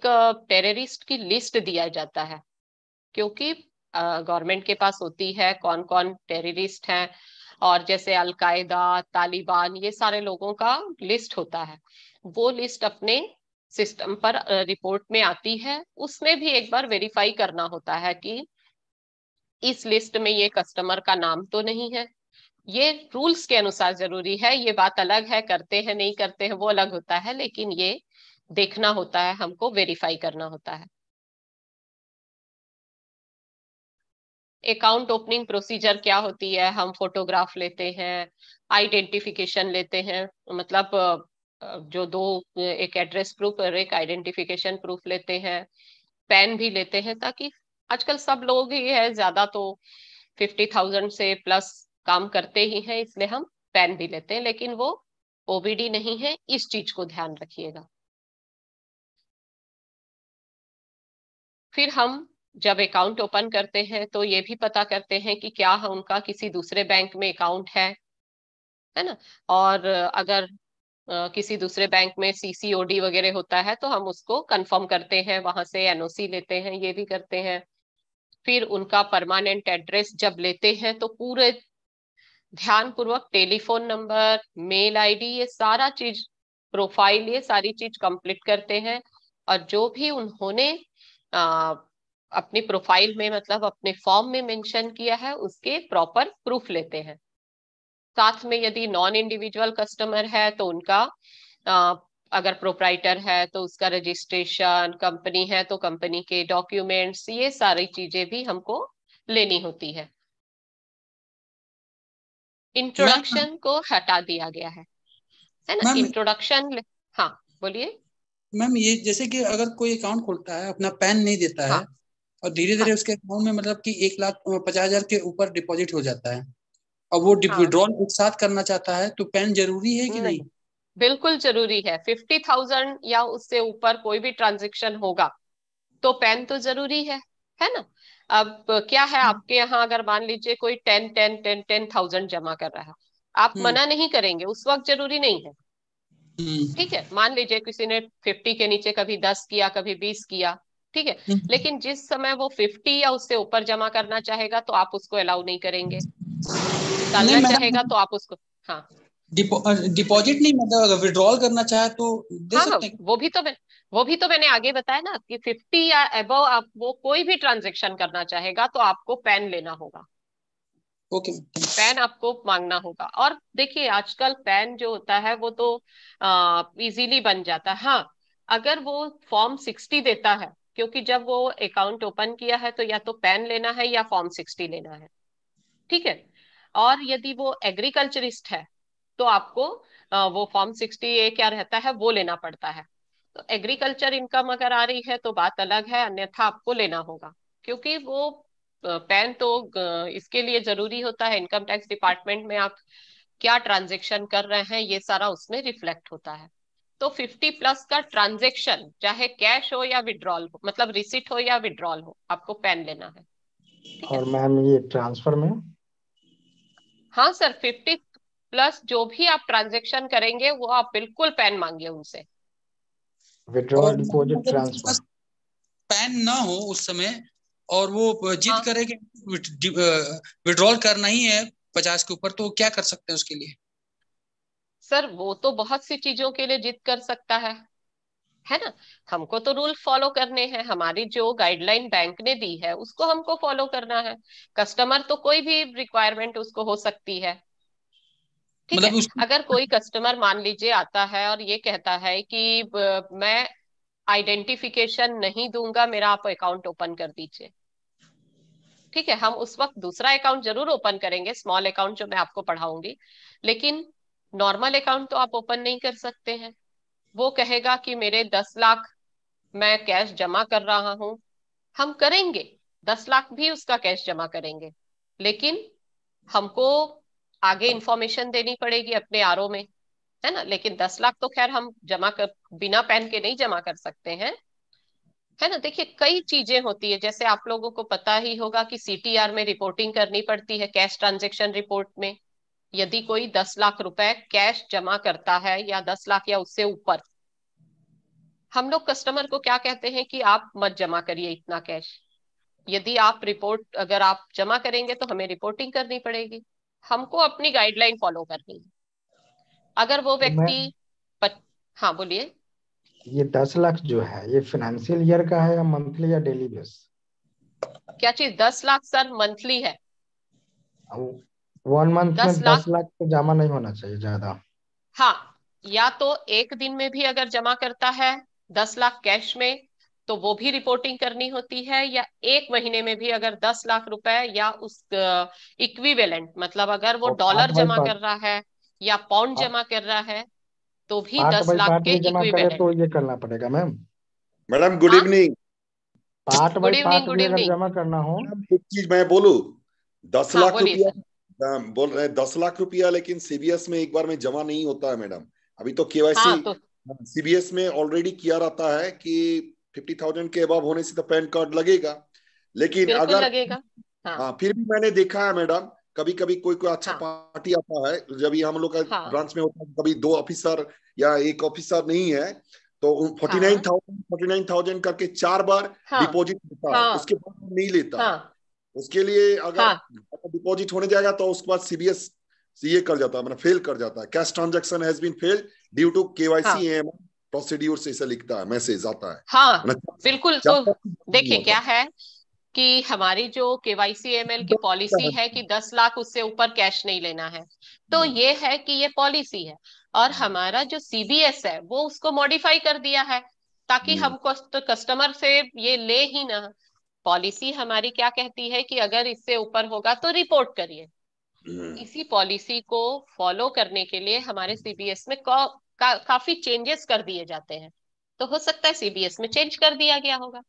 टेररिस्ट की लिस्ट दिया जाता है, क्योंकि गवर्नमेंट के पास होती है कौन कौन टेररिस्ट हैं, और जैसे अलकायदा, तालिबान, ये सारे लोगों का लिस्ट होता है। वो लिस्ट अपने सिस्टम पर रिपोर्ट में आती है, उसमें भी एक बार वेरीफाई करना होता है कि इस लिस्ट में ये कस्टमर का नाम तो नहीं है। ये रूल्स के अनुसार जरूरी है, ये बात अलग है, करते हैं नहीं करते हैं वो अलग होता है, लेकिन ये देखना होता है, हमको वेरीफाई करना होता है। अकाउंट ओपनिंग प्रोसीजर क्या होती है, हम फोटोग्राफ लेते हैं, आइडेंटिफिकेशन लेते हैं, मतलब जो दो, एक एड्रेस प्रूफ और एक आइडेंटिफिकेशन प्रूफ लेते हैं, पेन भी लेते हैं, ताकि आजकल सब लोग ही है ज्यादा तो 50,000 से प्लस काम करते ही हैं, इसलिए हम पेन भी लेते हैं, लेकिन वो ओबीडी नहीं है, इस चीज को ध्यान रखिएगा। फिर हम जब अकाउंट ओपन करते हैं तो ये भी पता करते हैं कि क्या उनका किसी दूसरे बैंक में अकाउंट है ना। और अगर किसी दूसरे बैंक में सीसीओडी वगैरह होता है तो हम उसको कंफर्म करते हैं, वहां से एनओसी लेते हैं, ये भी करते हैं। फिर उनका परमानेंट एड्रेस जब लेते हैं तो पूरे ध्यान पूर्वक टेलीफोन नंबर, मेल आईडी, ये सारा चीज, प्रोफाइल, ये सारी चीज कंप्लीट करते हैं। और जो भी उन्होंने अपनी प्रोफाइल में मतलब अपने फॉर्म में मेंशन किया है उसके प्रॉपर प्रूफ लेते हैं। साथ में यदि नॉन इंडिविजुअल कस्टमर है तो उनका अगर प्रोप्राइटर है तो उसका रजिस्ट्रेशन, कंपनी है तो कंपनी के डॉक्यूमेंट्स, ये सारी चीजें भी हमको लेनी होती है। इंट्रोडक्शन को हटा दिया गया है ना। मैम इंट्रोडक्शन, हाँ बोलिए। मैम ये जैसे कि अगर कोई अकाउंट खोलता है, अपना पैन नहीं देता है हाँ और धीरे धीरे हाँ उसके अकाउंट में मतलब कि 1,50,000 के ऊपर डिपॉजिट हो जाता है और वो हाँ, विड्रॉल एक साथ करना चाहता है, तो पैन जरूरी है कि नहीं? नहीं, बिल्कुल जरूरी है। 50,000 या उससे ऊपर कोई भी ट्रांजेक्शन होगा तो पैन तो जरूरी है ना। अब क्या है, आपके यहाँ अगर मान लीजिए कोई 10,000 जमा कर रहा है, आप हम्म मना नहीं करेंगे, उस वक्त जरूरी नहीं है। हम्म ठीक है, मान लीजिए किसी ने 50 के नीचे कभी 10 किया, कभी 20 किया, ठीक है। हम्म। लेकिन जिस समय वो 50 या उससे ऊपर जमा करना चाहेगा तो आप उसको अलाउ नहीं करेंगे। नहीं निकालना चाहेगा मैडम, तो आप उसको, हाँ डिपॉजिट नहीं, मतलब अगर विड्रॉल करना चाहे तो दे हाँ हाँ, सकते हैं। वो भी तो मैंने आगे बताया ना कि 50 या अबव आप वो कोई भी ट्रांजेक्शन करना चाहेगा तो आपको पैन लेना होगा, ओके। पैन आपको मांगना होगा। और देखिए आजकल पैन जो होता है वो तो इजीली बन जाता है। हाँ, अगर वो फॉर्म 60 देता है, क्योंकि जब वो अकाउंट ओपन किया है तो या तो पैन लेना है या फॉर्म 60 लेना है, ठीक है। और यदि वो एग्रीकल्चरिस्ट है तो आपको वो फॉर्म 60A क्या रहता है वो लेना पड़ता है। तो एग्रीकल्चर इनकम अगर आ रही है तो बात अलग है, अन्यथा आपको लेना होगा, क्योंकि वो पैन तो इसके लिए जरूरी होता है। इनकम टैक्स डिपार्टमेंट में आप क्या ट्रांजेक्शन कर रहे हैं ये सारा उसमें रिफ्लेक्ट होता है। तो 50+ का ट्रांजेक्शन, चाहे कैश हो या विड्रॉल हो, मतलब रिसिट हो या विड्रॉल हो, आपको पैन लेना है, ठीक है। और मैम ये ट्रांसफर में हाँ सर, 50+ जो भी आप ट्रांजेक्शन करेंगे वो आप बिल्कुल पैन मांगिए उनसे। विड्रॉल और डिपॉजिट अगर उसके ट्रांसफर। पास पैन ना हो उस समय और वो जिद हाँ करे कि विड्रॉल करना ही है 50 के ऊपर, तो क्या कर सकते हैं उसके लिए? सर, वो तो बहुत सी चीजों के लिए जिद कर सकता है ना। हमको तो रूल फॉलो करने हैं, हमारी जो गाइडलाइन बैंक ने दी है उसको हमको फॉलो करना है। कस्टमर तो कोई भी रिक्वायरमेंट उसको हो सकती है, ठीक है। मतलब उसको अगर कोई कस्टमर मान लीजिए आता है और ये कहता है कि मैं आइडेंटिफिकेशन नहीं दूंगा, मेरा आप अकाउंट ओपन कर दीजिए, ठीक है, हम उस वक्त दूसरा अकाउंट जरूर ओपन करेंगे, स्मॉल अकाउंट जो मैं आपको पढ़ाऊंगी। लेकिन नॉर्मल अकाउंट तो आप ओपन नहीं कर सकते हैं। वो कहेगा कि मेरे 10 लाख मैं कैश जमा कर रहा हूं, हम करेंगे, 10 लाख भी उसका कैश जमा करेंगे, लेकिन हमको आगे इंफॉर्मेशन देनी पड़ेगी अपने आरओ में, है ना। लेकिन 10 लाख तो खैर हम जमा कर बिना पैन के नहीं जमा कर सकते हैं, है ना। देखिए कई चीजें होती है, जैसे आप लोगों को पता ही होगा कि सीटीआर में रिपोर्टिंग करनी पड़ती है, कैश ट्रांजेक्शन रिपोर्ट में। यदि कोई 10 लाख रुपए कैश जमा करता है या 10 लाख या उससे ऊपर, हम लोग कस्टमर को क्या कहते हैं कि आप मत जमा करिए इतना कैश। यदि आप रिपोर्ट अगर आप जमा करेंगे तो हमें रिपोर्टिंग करनी पड़ेगी, हमको अपनी गाइडलाइन फॉलो करनी है। अगर वो तो मैं व्यक्ति पच... हाँ बोलिए। ये 10 लाख जो है ये फाइनेंशियल ईयर का है या मंथली या डेली बेस? क्या चीज? 10 लाख सर मंथली है। 1 मंथ दस में दस लाख लाख तो जमा नहीं होना चाहिए ज्यादा। हाँ, या तो एक दिन में भी अगर जमा करता है 10 लाख कैश में तो वो भी रिपोर्टिंग करनी होती है, या एक महीने में भी अगर 10 लाख रुपए या उस इक्विवेलेंट, मतलब अगर वो और पार्ट डॉलर बाई जमा पार्ट, कर रहा है या पाउंड जमा कर रहा है तो भी पार्ट दस बाई लाख पार्ट के भी जमा करे तो इक्विवेलेंट। ये करना पड़ेगा मैम। मैडम गुड हाँ, evening. Part good by evening, part good भी अगर इवनिंग। जमा करना हो। मैडम एक चीज मैं बोलूं, दस हाँ लाख बोलिए रुपया सर। बोल रहे हैं 10 लाख रुपया, लेकिन सीबीएस में एक बार में जमा नहीं होता है मैडम। अभी तो केवाईसी हाँ तो सीबीएस में ऑलरेडी किया रहता है कि 50,000 के अबव होने से तो पैन कार्ड लगेगा। लेकिन बिल्कुल अगर लगेगा। हाँ हाँ, फिर भी मैंने देखा है मैडम, कभी कभी कोई कोई अच्छा हाँ पार्टी आता है, जब ये हम लोग का हाँ ब्रांच में होता है, कभी 2 ऑफिसर या एक ऑफिसर नहीं है, तो हाँ 49,000 करके 4 बार हाँ डिपॉजिट होता है, हाँ उसके बाद वो नहीं लेता है। हाँ उसके लिए अगर हाँ डिपॉजिट होने जाएगा तो उसके बाद सीबीएस ये कर जाता है, मतलब फेल कर जाता है, cash transaction has been failed due to KYC हाँ एएमएल प्रोसीड्यूर से ऐसा लिखता है, मैसेज आता है। हाँ मतलब बिल्कुल। तो देखिए क्या है कि हमारी जो केवाईसीएमएल की पॉलिसी है कि 10 लाख उससे ऊपर कैश नहीं लेना है, तो ये है कि ये पॉलिसी है। और हमारा जो सीबीएस है वो उसको मॉडिफाई कर दिया है ताकि हम कस्टमर से ये ले ही ना। पॉलिसी हमारी क्या कहती है कि अगर इससे ऊपर होगा तो रिपोर्ट करिए। इसी पॉलिसी को फॉलो करने के लिए हमारे सीबीएस में काफी चेंजेस कर दिए जाते हैं। तो हो सकता है सीबीएस में चेंज कर दिया गया होगा,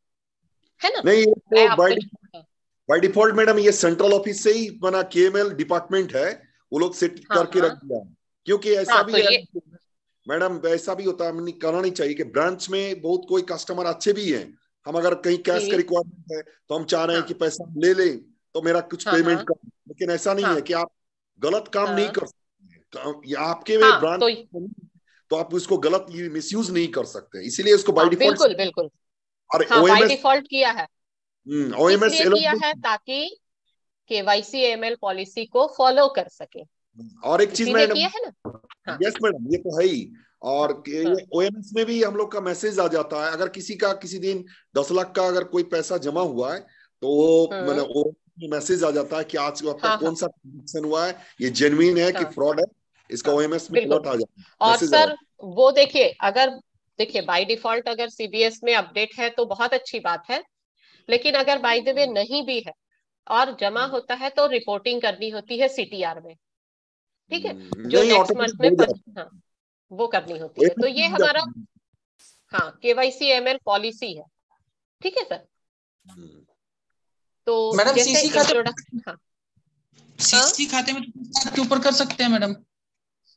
है ना। नहीं, ये मैं तो आपको बाय डिफॉल्ट मैडम ये सेंट्रल ऑफिस से ही बना केएमएल डिपार्टमेंट है, वो लोग सेट हाँ करके रख हाँ दिया है। क्योंकि ऐसा हाँ भी तो है ये मैडम, ऐसा भी होता है, हमें करना नहीं चाहिए कि ब्रांच में बहुत कोई कस्टमर अच्छे भी हैं, हम अगर कहीं कैश का जी रिक्वायरमेंट है तो हम चाह रहे हैं कि हाँ पैसा ले लें तो मेरा कुछ हाँ पेमेंट हाँ कर, लेकिन ऐसा नहीं हाँ है कि आप गलत काम नहीं हाँ कर सकते हैं। तो ये आपके में हाँ ब्रांच, तो आप उसको गलत मिसयूज नहीं कर सकते, इसीलिए उसको बाय हाँ डिफॉल्ट। बिल्कुल बिल्कुल। और हाँ बाय ओएमएस, डिफॉल्ट किया है, ओएमएस इसलिए किया है ताकि केवाईसीएमएल पॉलिसी को फॉलो कर सके, और एक चीज इसीलिए मैडम, किया है ना। हाँ यस मैडम ये तो है ही। और हाँ हाँ ये ओएमएस में भी हम लोग का मैसेज आ जाता है, अगर किसी का किसी दिन 10 लाख का अगर कोई पैसा जमा हुआ है तो वो मैंने हम्म वो मैसेज आ जाता है कि आज आपका हाँ हाँ कौन सा ट्रांजेक्शन हुआ है, ये जेन्युइन है कि हाँ फ्रॉड है, इसका हाँ ओएमएस में बिल्कुल। अलर्ट आ जाता है, और मैसेज आ सर जाता वो देखिए, अगर देखिए बाय डिफॉल्ट अगर सीबीएस में अपडेट है तो बहुत अच्छी बात है, लेकिन अगर बाय द वे नहीं भी है और जमा होता है तो रिपोर्टिंग करनी होती है सीटीआर में, ठीक है, है। जो नहीं, नेक्स्ट मंथ ऑटोमेटिक में हो जाता हाँ वो करनी होती है। तो है, ये OMS में हो हमारा जाता हाँ केवाईसीएमएल पॉलिसी है, ठीक है सर। है। तो मैडम जैसे सीसी खाते इंट्रोडक्शन हाँ हाँ सीसी खाते में के ऊपर कर सकते हैं मैडम?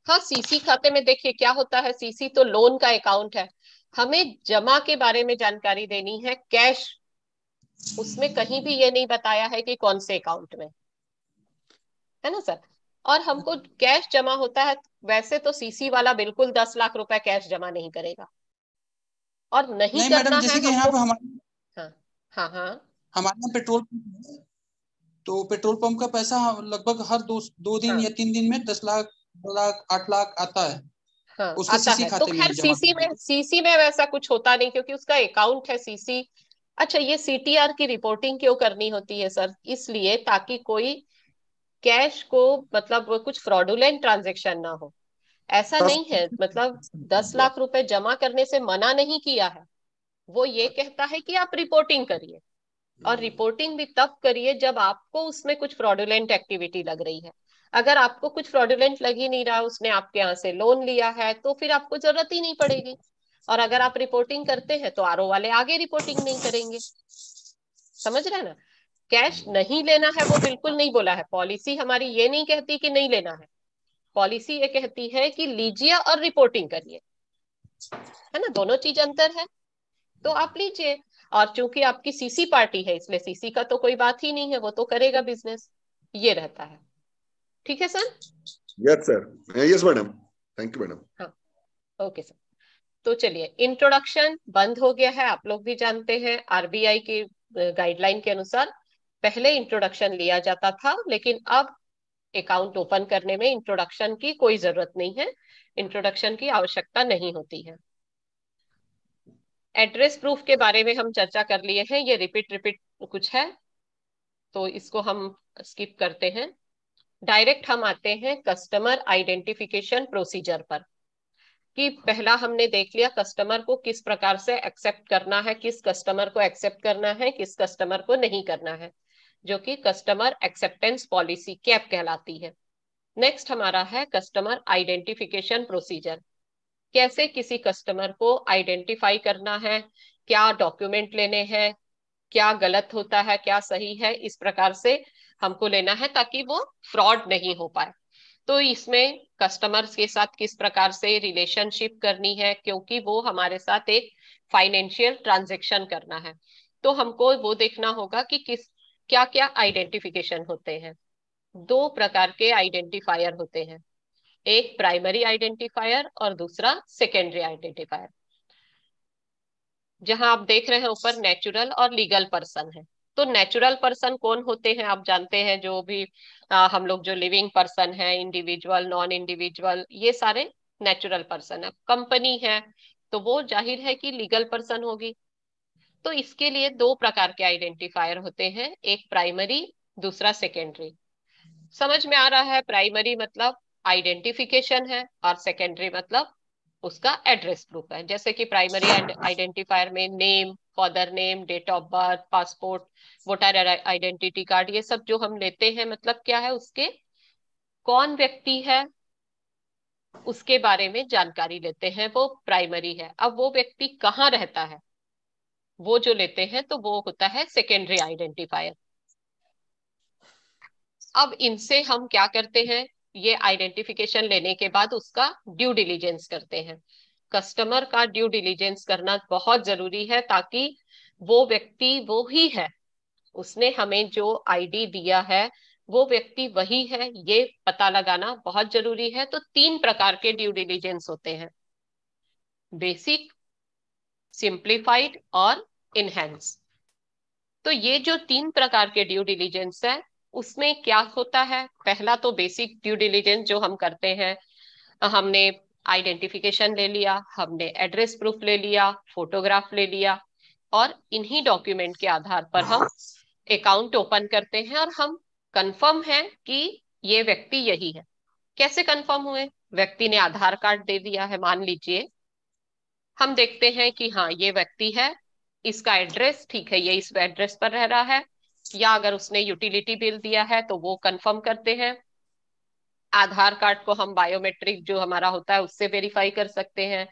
हाँ सीसी खाते में देखिए क्या होता है, सीसी तो लोन का अकाउंट है, हमें जमा के बारे में जानकारी देनी है, कैश उसमें कहीं भी ये नहीं बताया है कि कौन से अकाउंट में, है ना सर। और हमको कैश जमा होता है, वैसे तो सीसी वाला बिल्कुल 10 लाख रुपए कैश जमा नहीं करेगा, और नहीं नहीं मैडम, करना है जैसे कि यहाँ हमको। पे हमारे हाँ हाँ हाँ हमारे यहाँ पेट्रोल पंप है, तो पेट्रोल पंप का पैसा लगभग हर दो दिन हाँ या 3 दिन में 10 लाख, 2 लाख, 8 लाख आता है, हाँ उसको आता सीसी है। तो खाते खैर में जमा सीसी में वैसा कुछ होता नहीं क्योंकि उसका अकाउंट है सीसी। अच्छा ये सीटीआर की रिपोर्टिंग क्यों करनी होती है सर, इसलिए ताकि कोई कैश को मतलब कुछ फ्रॉडुलेंट ट्रांजेक्शन ना हो। ऐसा नहीं है, मतलब 10 लाख रुपए जमा करने से मना नहीं किया है, वो ये कहता है कि आप रिपोर्टिंग करिए, और रिपोर्टिंग भी तब करिए जब आपको उसमें कुछ फ्रॉडुलेंट एक्टिविटी लग रही है। अगर आपको कुछ फ्रॉडुलेंट लग ही नहीं रहा, उसने आपके यहाँ से लोन लिया है, तो फिर आपको जरूरत ही नहीं पड़ेगी। और अगर आप रिपोर्टिंग करते हैं तो आरओ वाले आगे रिपोर्टिंग नहीं करेंगे, समझ रहे हैं ना। कैश नहीं लेना है वो बिल्कुल नहीं बोला है, पॉलिसी हमारी ये नहीं कहती कि नहीं लेना है, पॉलिसी ये कहती है कि लीजिए और रिपोर्टिंग करिए, है ना, दोनों चीज अंतर है। तो आप लीजिए, और चूंकि आपकी सीसी पार्टी है इसलिए सीसी का तो कोई बात ही नहीं है, वो तो करेगा बिजनेस, ये रहता है। ठीक है sir. Yes sir, yes madam, thank you madam. हाँ ओके सर। तो चलिए इंट्रोडक्शन बंद हो गया है, आप लोग भी जानते हैं आरबीआई की गाइडलाइन के अनुसार पहले इंट्रोडक्शन लिया जाता था, लेकिन अब अकाउंट ओपन करने में इंट्रोडक्शन की कोई जरूरत नहीं है, इंट्रोडक्शन की आवश्यकता नहीं होती है। एड्रेस प्रूफ के बारे में हम चर्चा कर लिए हैं, ये रिपीट कुछ है तो इसको हम स्किप करते हैं। डायरेक्ट हम आते हैं कस्टमर आइडेंटिफिकेशन प्रोसीजर पर, कि पहला हमने देख लिया कस्टमर को किस प्रकार से एक्सेप्ट करना है, किस कस्टमर को एक्सेप्ट करना है, किस कस्टमर को नहीं करना है, जो कि कस्टमर एक्सेप्टेंस पॉलिसी कैप कहलाती है। नेक्स्ट हमारा है कस्टमर आइडेंटिफिकेशन प्रोसीजर, कैसे किसी कस्टमर को आइडेंटिफाई करना है, क्या डॉक्यूमेंट लेने हैं, क्या गलत होता है क्या सही है, इस प्रकार से हमको लेना है ताकि वो फ्रॉड नहीं हो पाए। तो इसमें कस्टमर्स के साथ किस प्रकार से रिलेशनशिप करनी है, क्योंकि वो हमारे साथ एक फाइनेंशियल ट्रांजैक्शन करना है, तो हमको वो देखना होगा कि किस क्या क्या आइडेंटिफिकेशन होते हैं। दो प्रकार के आइडेंटिफायर होते हैं, एक प्राइमरी आइडेंटिफायर और दूसरा सेकेंडरी आइडेंटिफायर। जहां आप देख रहे हैं ऊपर नेचुरल और लीगल पर्सन है। तो नेचुरल पर्सन कौन होते हैं आप जानते हैं, जो भी हम लोग जो लिविंग पर्सन है, इंडिविजुअल, नॉन इंडिविजुअल, ये सारे नेचुरल पर्सन है। कंपनी है तो वो जाहिर है कि लीगल पर्सन होगी। तो इसके लिए दो प्रकार के आइडेंटिफायर होते हैं, एक प्राइमरी, दूसरा सेकेंडरी। समझ में आ रहा है? प्राइमरी मतलब आइडेंटिफिकेशन है और सेकेंडरी मतलब उसका एड्रेस प्रूफ है। जैसे कि प्राइमरी आइडेंटिफायर में name, father name, date of birth, passport, voter identity card, ये सब जो हम लेते हैं मतलब क्या है, उसके कौन व्यक्ति है उसके बारे में जानकारी लेते हैं, वो प्राइमरी है। अब वो व्यक्ति कहाँ रहता है वो जो लेते हैं तो वो होता है सेकेंडरी आइडेंटिफायर। अब इनसे हम क्या करते हैं, ये आइडेंटिफिकेशन लेने के बाद उसका ड्यू डिलीजेंस करते हैं। कस्टमर का ड्यू डिलीजेंस करना बहुत जरूरी है, ताकि वो व्यक्ति वो ही है, उसने हमें जो आईडी दिया है वो व्यक्ति वही है, ये पता लगाना बहुत जरूरी है। तो तीन प्रकार के ड्यू डिलीजेंस होते हैं, बेसिक, सिंप्लीफाइड और इनहेंस। तो ये जो तीन प्रकार के ड्यू डिलीजेंस है उसमें क्या होता है, पहला तो बेसिक ड्यू डिलीजेंस जो हम करते हैं, हमने आइडेंटिफिकेशन ले लिया, हमने एड्रेस प्रूफ ले लिया, फोटोग्राफ ले लिया, और इन्हीं डॉक्यूमेंट के आधार पर हम अकाउंट ओपन करते हैं और हम कंफर्म है कि ये व्यक्ति यही है। कैसे कंफर्म हुए, व्यक्ति ने आधार कार्ड दे दिया है मान लीजिए, हम देखते हैं कि हाँ ये व्यक्ति है, इसका एड्रेस ठीक है, ये इस एड्रेस पर रह रहा है, या अगर उसने यूटिलिटी बिल दिया है तो वो कंफर्म करते हैं। आधार कार्ड को हम बायोमेट्रिक जो हमारा होता है उससे वेरीफाई कर सकते हैं,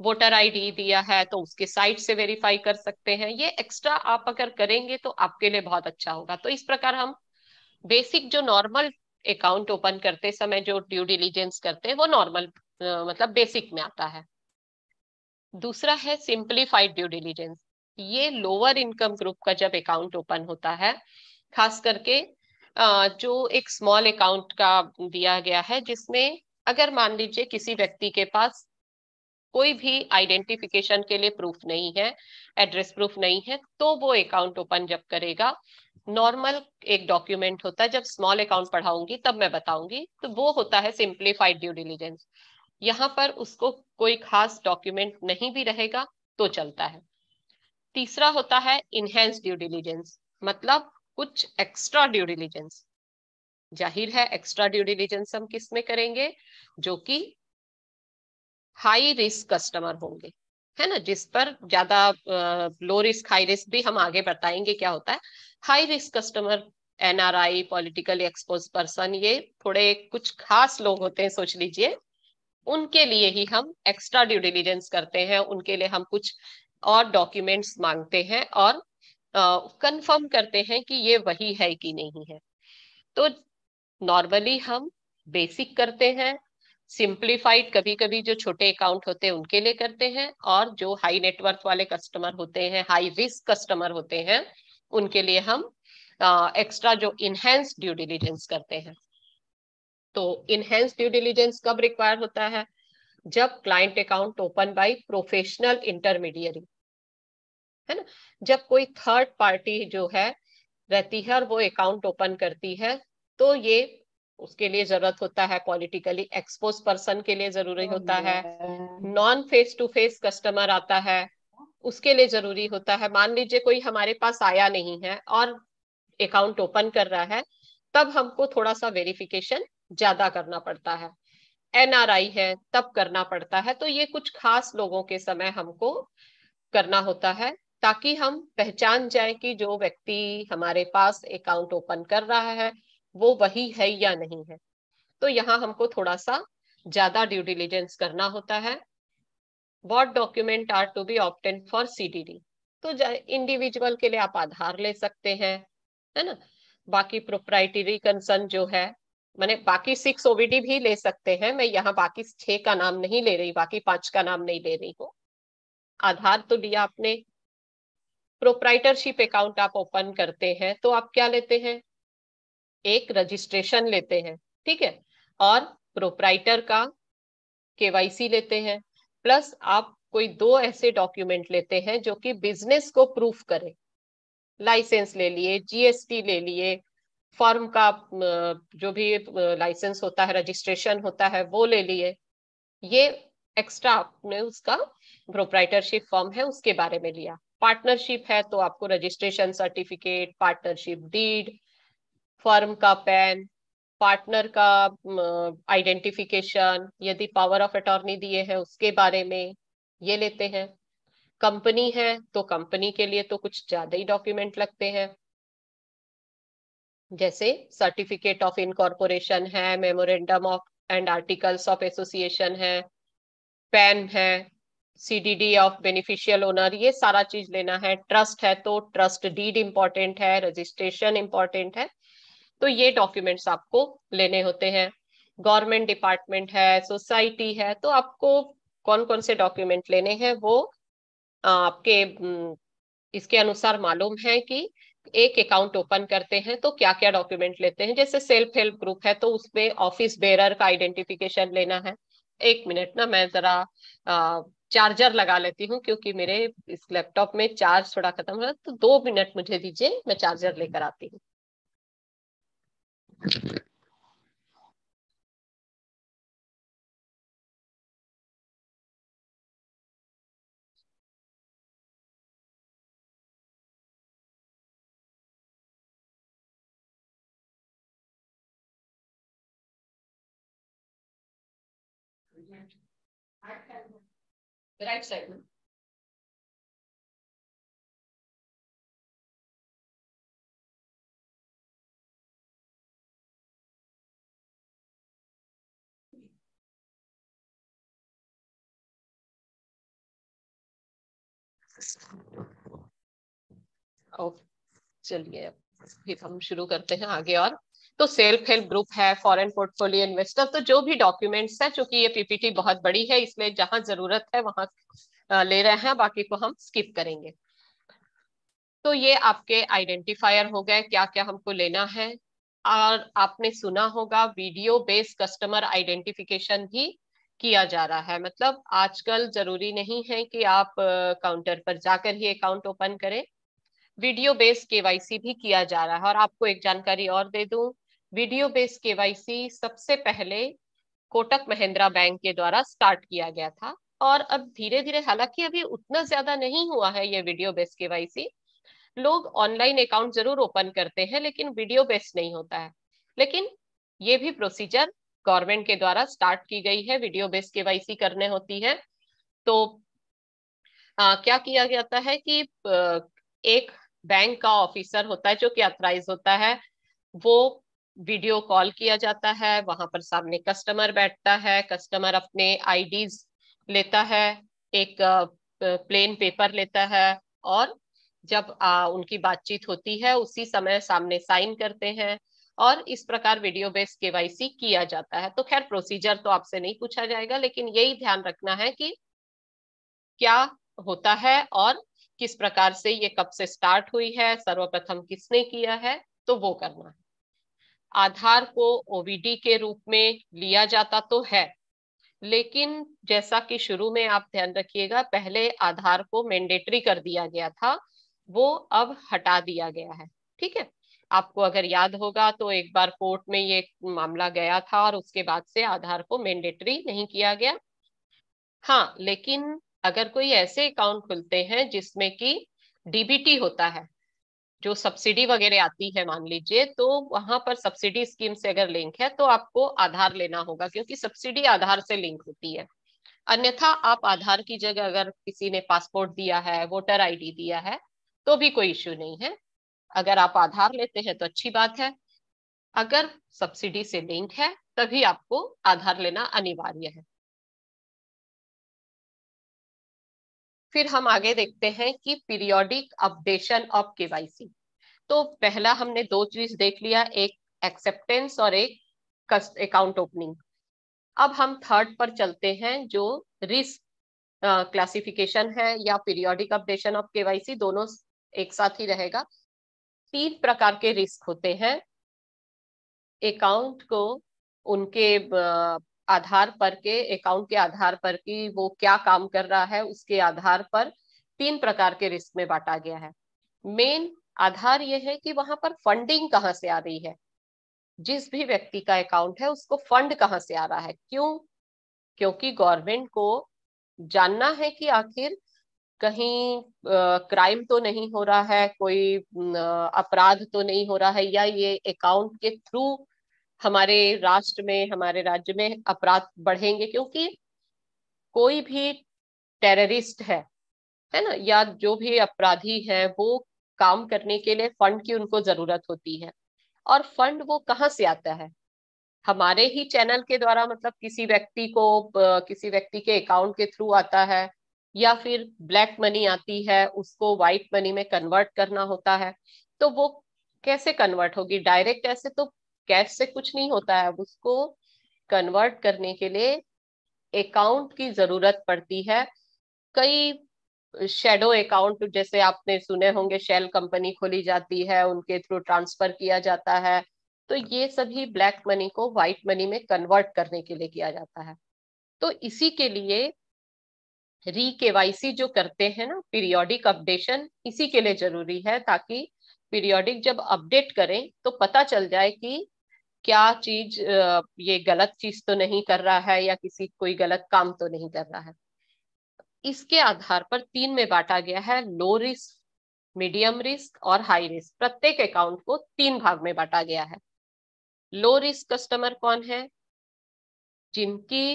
वोटर आईडी दिया है तो उसके साइट से वेरीफाई कर सकते हैं। ये एक्स्ट्रा आप अगर करेंगे तो आपके लिए बहुत अच्छा होगा। तो इस प्रकार हम बेसिक जो नॉर्मल अकाउंट ओपन करते समय जो ड्यू डिलीजेंस करते हैं वो नॉर्मल मतलब बेसिक में आता है। दूसरा है सिंप्लीफाइड ड्यू डिलीजेंस। ये लोअर इनकम ग्रुप का जब अकाउंट ओपन होता है, खास करके जो एक स्मॉल अकाउंट का दिया गया है, जिसमें अगर मान लीजिए किसी व्यक्ति के पास कोई भी आइडेंटिफिकेशन के लिए प्रूफ नहीं है, एड्रेस प्रूफ नहीं है, तो वो अकाउंट ओपन जब करेगा, नॉर्मल एक डॉक्यूमेंट होता है, जब स्मॉल अकाउंट पढ़ाऊंगी तब मैं बताऊंगी, तो वो होता है सिंप्लीफाइड ड्यू डिलीजेंस। यहाँ पर उसको कोई खास डॉक्यूमेंट नहीं भी रहेगा तो चलता है। तीसरा होता है इनहेंस ड्यू डिलीजेंस, मतलब कुछ एक्स्ट्रा ड्यू डिलीजेंस। जाहिर है एक्स्ट्रा ड्यू डिलीजेंस हम किस में करेंगे, जो कि हाई रिस्क कस्टमर होंगे, है ना, जिस पर ज्यादा लो रिस्क हाई रिस्क भी हम आगे बताएंगे क्या होता है। High risk customer, NRI, politically expose person, ये थोड़े कुछ खास लोग होते हैं सोच लीजिए, उनके लिए ही हम एक्स्ट्रा ड्यू डिलीजेंस करते हैं। उनके लिए हम कुछ और डॉक्यूमेंट्स मांगते हैं और कंफर्म करते हैं कि ये वही है कि नहीं है। तो नॉर्मली हम बेसिक करते हैं, सिंप्लीफाइड कभी कभी जो छोटे अकाउंट होते हैं उनके लिए करते हैं, और जो हाई नेटवर्थ वाले कस्टमर होते हैं, हाई रिस्क कस्टमर होते हैं, उनके लिए हम एक्स्ट्रा जो इनहेंस ड्यू डिलीजेंस करते हैं। तो इनहेंस ड्यू डिलीजेंस कब रिक्वायर होता है, जब client account open by professional intermediary, है ना, जब कोई थर्ड पार्टी जो है रहती है और वो अकाउंट ओपन करती है, तो ये उसके लिए जरूरत होता है, पॉलिटिकली एक्सपोज पर्सन के लिए जरूरी होता है, non face to face customer आता है उसके लिए जरूरी होता है। मान लीजिए कोई हमारे पास आया नहीं है और अकाउंट ओपन कर रहा है, तब हमको थोड़ा सा वेरिफिकेशन ज्यादा करना पड़ता है। एनआरआई है तब करना पड़ता है। तो ये कुछ खास लोगों के समय हमको करना होता है, ताकि हम पहचान जाए कि जो व्यक्ति हमारे पास अकाउंट ओपन कर रहा है वो वही है या नहीं है। तो यहाँ हमको थोड़ा सा ज्यादा ड्यू डिलीजेंस करना होता है। What document are to be obtained for CDD, तो इंडिविजुअल के लिए आप आधार ले सकते हैं, है ना। बाकी प्रोप्राइटरी कंसर्न जो है मैंने बाकी 6 ओबीडी भी ले सकते हैं, मैं यहाँ बाकी 6 का नाम नहीं ले रही, बाकी 5 का नाम नहीं ले रही हूँ। आधार तो लिया आपने। प्रोप्राइटरशिप अकाउंट आप ओपन करते हैं तो आप क्या लेते हैं, एक रजिस्ट्रेशन लेते हैं, ठीक है, और प्रोप्राइटर का केवाईसी लेते हैं, प्लस आप कोई 2 ऐसे डॉक्यूमेंट लेते हैं जो कि बिजनेस को प्रूफ करे। लाइसेंस ले लिए, जीएसटी ले लिए, फॉर्म का जो भी लाइसेंस होता है, रजिस्ट्रेशन होता है, वो ले लिए। ये एक्स्ट्रा आपने उसका प्रोप्राइटरशिप फॉर्म है उसके बारे में लिया। पार्टनरशिप है तो आपको registration certificate, partnership deed, firm का पैन, पार्टनर का आइडेंटिफिकेशन, यदि पावर ऑफ अटॉर्नी दिए हैं उसके बारे में ये लेते हैं। कंपनी है तो कंपनी के लिए तो कुछ ज्यादा ही डॉक्यूमेंट लगते हैं, जैसे सर्टिफिकेट ऑफ इनकॉर्पोरेशन है, memorandum of and articles of association है, पैन है, सीडीडी ऑफ बेनिफिशियल ओनर, ये सारा चीज लेना है। ट्रस्ट है तो ट्रस्ट डीड इंपॉर्टेंट है, रजिस्ट्रेशन इंपॉर्टेंट है, तो ये डॉक्यूमेंट्स आपको लेने होते हैं। गवर्नमेंट डिपार्टमेंट है, सोसाइटी है, तो आपको कौन कौन से डॉक्यूमेंट लेने हैं वो आपके इसके अनुसार मालूम है कि एक अकाउंट ओपन करते हैं तो क्या क्या डॉक्यूमेंट लेते हैं। जैसे सेल्फ हेल्प ग्रुप है तो उसमें ऑफिस बेरर का आइडेंटिफिकेशन लेना है। 1 मिनट ना, मैं जरा चार्जर लगा लेती हूँ क्योंकि मेरे इस लैपटॉप में चार्ज थोड़ा खत्म हो रहा है, तो 2 मिनट मुझे दीजिए, मैं चार्जर लेकर आती हूँ। राइट साइड में ओके, चलिए फिर हम शुरू करते हैं आगे। और तो सेल्फ हेल्प ग्रुप है, फॉरेन पोर्टफोलियो इन्वेस्टर, तो जो भी डॉक्यूमेंट्स है, चूंकि ये पीपीटी बहुत बड़ी है इसलिए जहां जरूरत है वहां ले रहे हैं, बाकी को हम स्किप करेंगे। तो ये आपके आइडेंटिफायर हो गए, क्या क्या हमको लेना है। और आपने सुना होगा वीडियो बेस्ड कस्टमर आइडेंटिफिकेशन भी किया जा रहा है। मतलब आजकल जरूरी नहीं है कि आप काउंटर पर जाकर ही अकाउंट ओपन करें, वीडियो बेस्ड केवाईसी भी किया जा रहा है। और आपको एक जानकारी और दे दूं, वीडियो बेस्ड केवाईसी सबसे पहले कोटक महिंद्रा बैंक के द्वारा स्टार्ट किया गया था, और अब धीरे धीरे, हालांकि अभी उतना ज्यादा नहीं हुआ है ये वीडियो बेस्ड केवाईसी, लोग ऑनलाइन अकाउंट जरूर ओपन करते हैं लेकिन वीडियो बेस्ड नहीं होता है। लेकिन ये भी प्रोसीजर गवर्नमेंट के द्वारा स्टार्ट की गई है, वीडियो बेस्ड केवाईसी करने होती है। तो क्या किया जाता है कि एक बैंक का ऑफिसर होता है जो कि ऑथराइज होता है, वो वीडियो कॉल किया जाता है, वहां पर सामने कस्टमर बैठता है, कस्टमर अपने आईडीज लेता है, एक प्लेन पेपर लेता है, और जब उनकी बातचीत होती है उसी समय सामने साइन करते हैं, और इस प्रकार वीडियो बेस्ड केवाईसी किया जाता है। तो खैर प्रोसीजर तो आपसे नहीं पूछा जाएगा, लेकिन यही ध्यान रखना है कि क्या होता है और किस प्रकार से ये कब से स्टार्ट हुई है, सर्वप्रथम किसने किया है, तो वो करना है। आधार को ओवीडी के रूप में लिया जाता तो है, लेकिन जैसा कि शुरू में आप ध्यान रखिएगा, पहले आधार को मैंडेटरी कर दिया गया था, वो अब हटा दिया गया है। ठीक है, आपको अगर याद होगा तो एक बार कोर्ट में ये मामला गया था और उसके बाद से आधार को मैंडेटरी नहीं किया गया। हाँ, लेकिन अगर कोई ऐसे अकाउंट खुलते हैं जिसमें कि डीबीटी होता है, जो सब्सिडी वगैरह आती है मान लीजिए, तो वहां पर सब्सिडी स्कीम से अगर लिंक है तो आपको आधार लेना होगा, क्योंकि सब्सिडी आधार से लिंक होती है। अन्यथा आप आधार की जगह अगर किसी ने पासपोर्ट दिया है, वोटर आईडी दिया है, तो भी कोई इश्यू नहीं है। अगर आप आधार लेते हैं तो अच्छी बात है, अगर सब्सिडी से लिंक है तभी आपको आधार लेना अनिवार्य है। फिर हम आगे देखते हैं कि पीरियोडिक अपडेशन ऑफ केवाईसी। तो पहला हमने 2 चीज देख लिया, एक एक्सेप्टेंस और एक अकाउंट ओपनिंग। अब हम थर्ड पर चलते हैं, जो रिस्क क्लासिफिकेशन है या पीरियोडिक अपडेशन ऑफ केवाईसी, दोनों एक साथ ही रहेगा। 3 प्रकार के रिस्क होते हैं। अकाउंट को उनके आधार पर के, अकाउंट के आधार पर कि वो क्या काम कर रहा है, उसके आधार पर 3 प्रकार के रिस्क में बांटा गया है। मेन आधार ये है कि वहां पर फंडिंग कहाँ से आ रही है, जिस भी व्यक्ति का अकाउंट है उसको फंड कहाँ से आ रहा है। क्यों? क्योंकि गवर्नमेंट को जानना है कि आखिर कहीं क्राइम तो नहीं हो रहा है, कोई अपराध तो नहीं हो रहा है, या ये अकाउंट के थ्रू हमारे राष्ट्र में, हमारे राज्य में अपराध बढ़ेंगे। क्योंकि कोई भी टेररिस्ट है ना, या जो भी अपराधी है, वो काम करने के लिए फंड की उनको जरूरत होती है। और फंड वो कहाँ से आता है? हमारे ही चैनल के द्वारा, मतलब किसी व्यक्ति को किसी व्यक्ति के अकाउंट के थ्रू आता है, या फिर ब्लैक मनी आती है, उसको व्हाइट मनी में कन्वर्ट करना होता है। तो वो कैसे कन्वर्ट होगी? डायरेक्ट ऐसे तो कैश से कुछ नहीं होता है, उसको कन्वर्ट करने के लिए अकाउंट की जरूरत पड़ती है। कई शेडो अकाउंट, जैसे आपने सुने होंगे, शेल कंपनी खोली जाती है, उनके थ्रू ट्रांसफर किया जाता है। तो ये सभी ब्लैक मनी को व्हाइट मनी में कन्वर्ट करने के लिए किया जाता है। तो इसी के लिए री केवाईसी जो करते हैं ना, पीरियोडिक अपडेशन, इसी के लिए जरूरी है, ताकि पीरियोडिक जब अपडेट करें तो पता चल जाए कि क्या चीज ये गलत चीज तो नहीं कर रहा है, या किसी कोई गलत काम तो नहीं कर रहा है। इसके आधार पर 3 में बांटा गया है, लो रिस्क, मीडियम रिस्क और हाई रिस्क। प्रत्येक अकाउंट को 3 भाग में बांटा गया है। लो रिस्क कस्टमर कौन है? जिनकी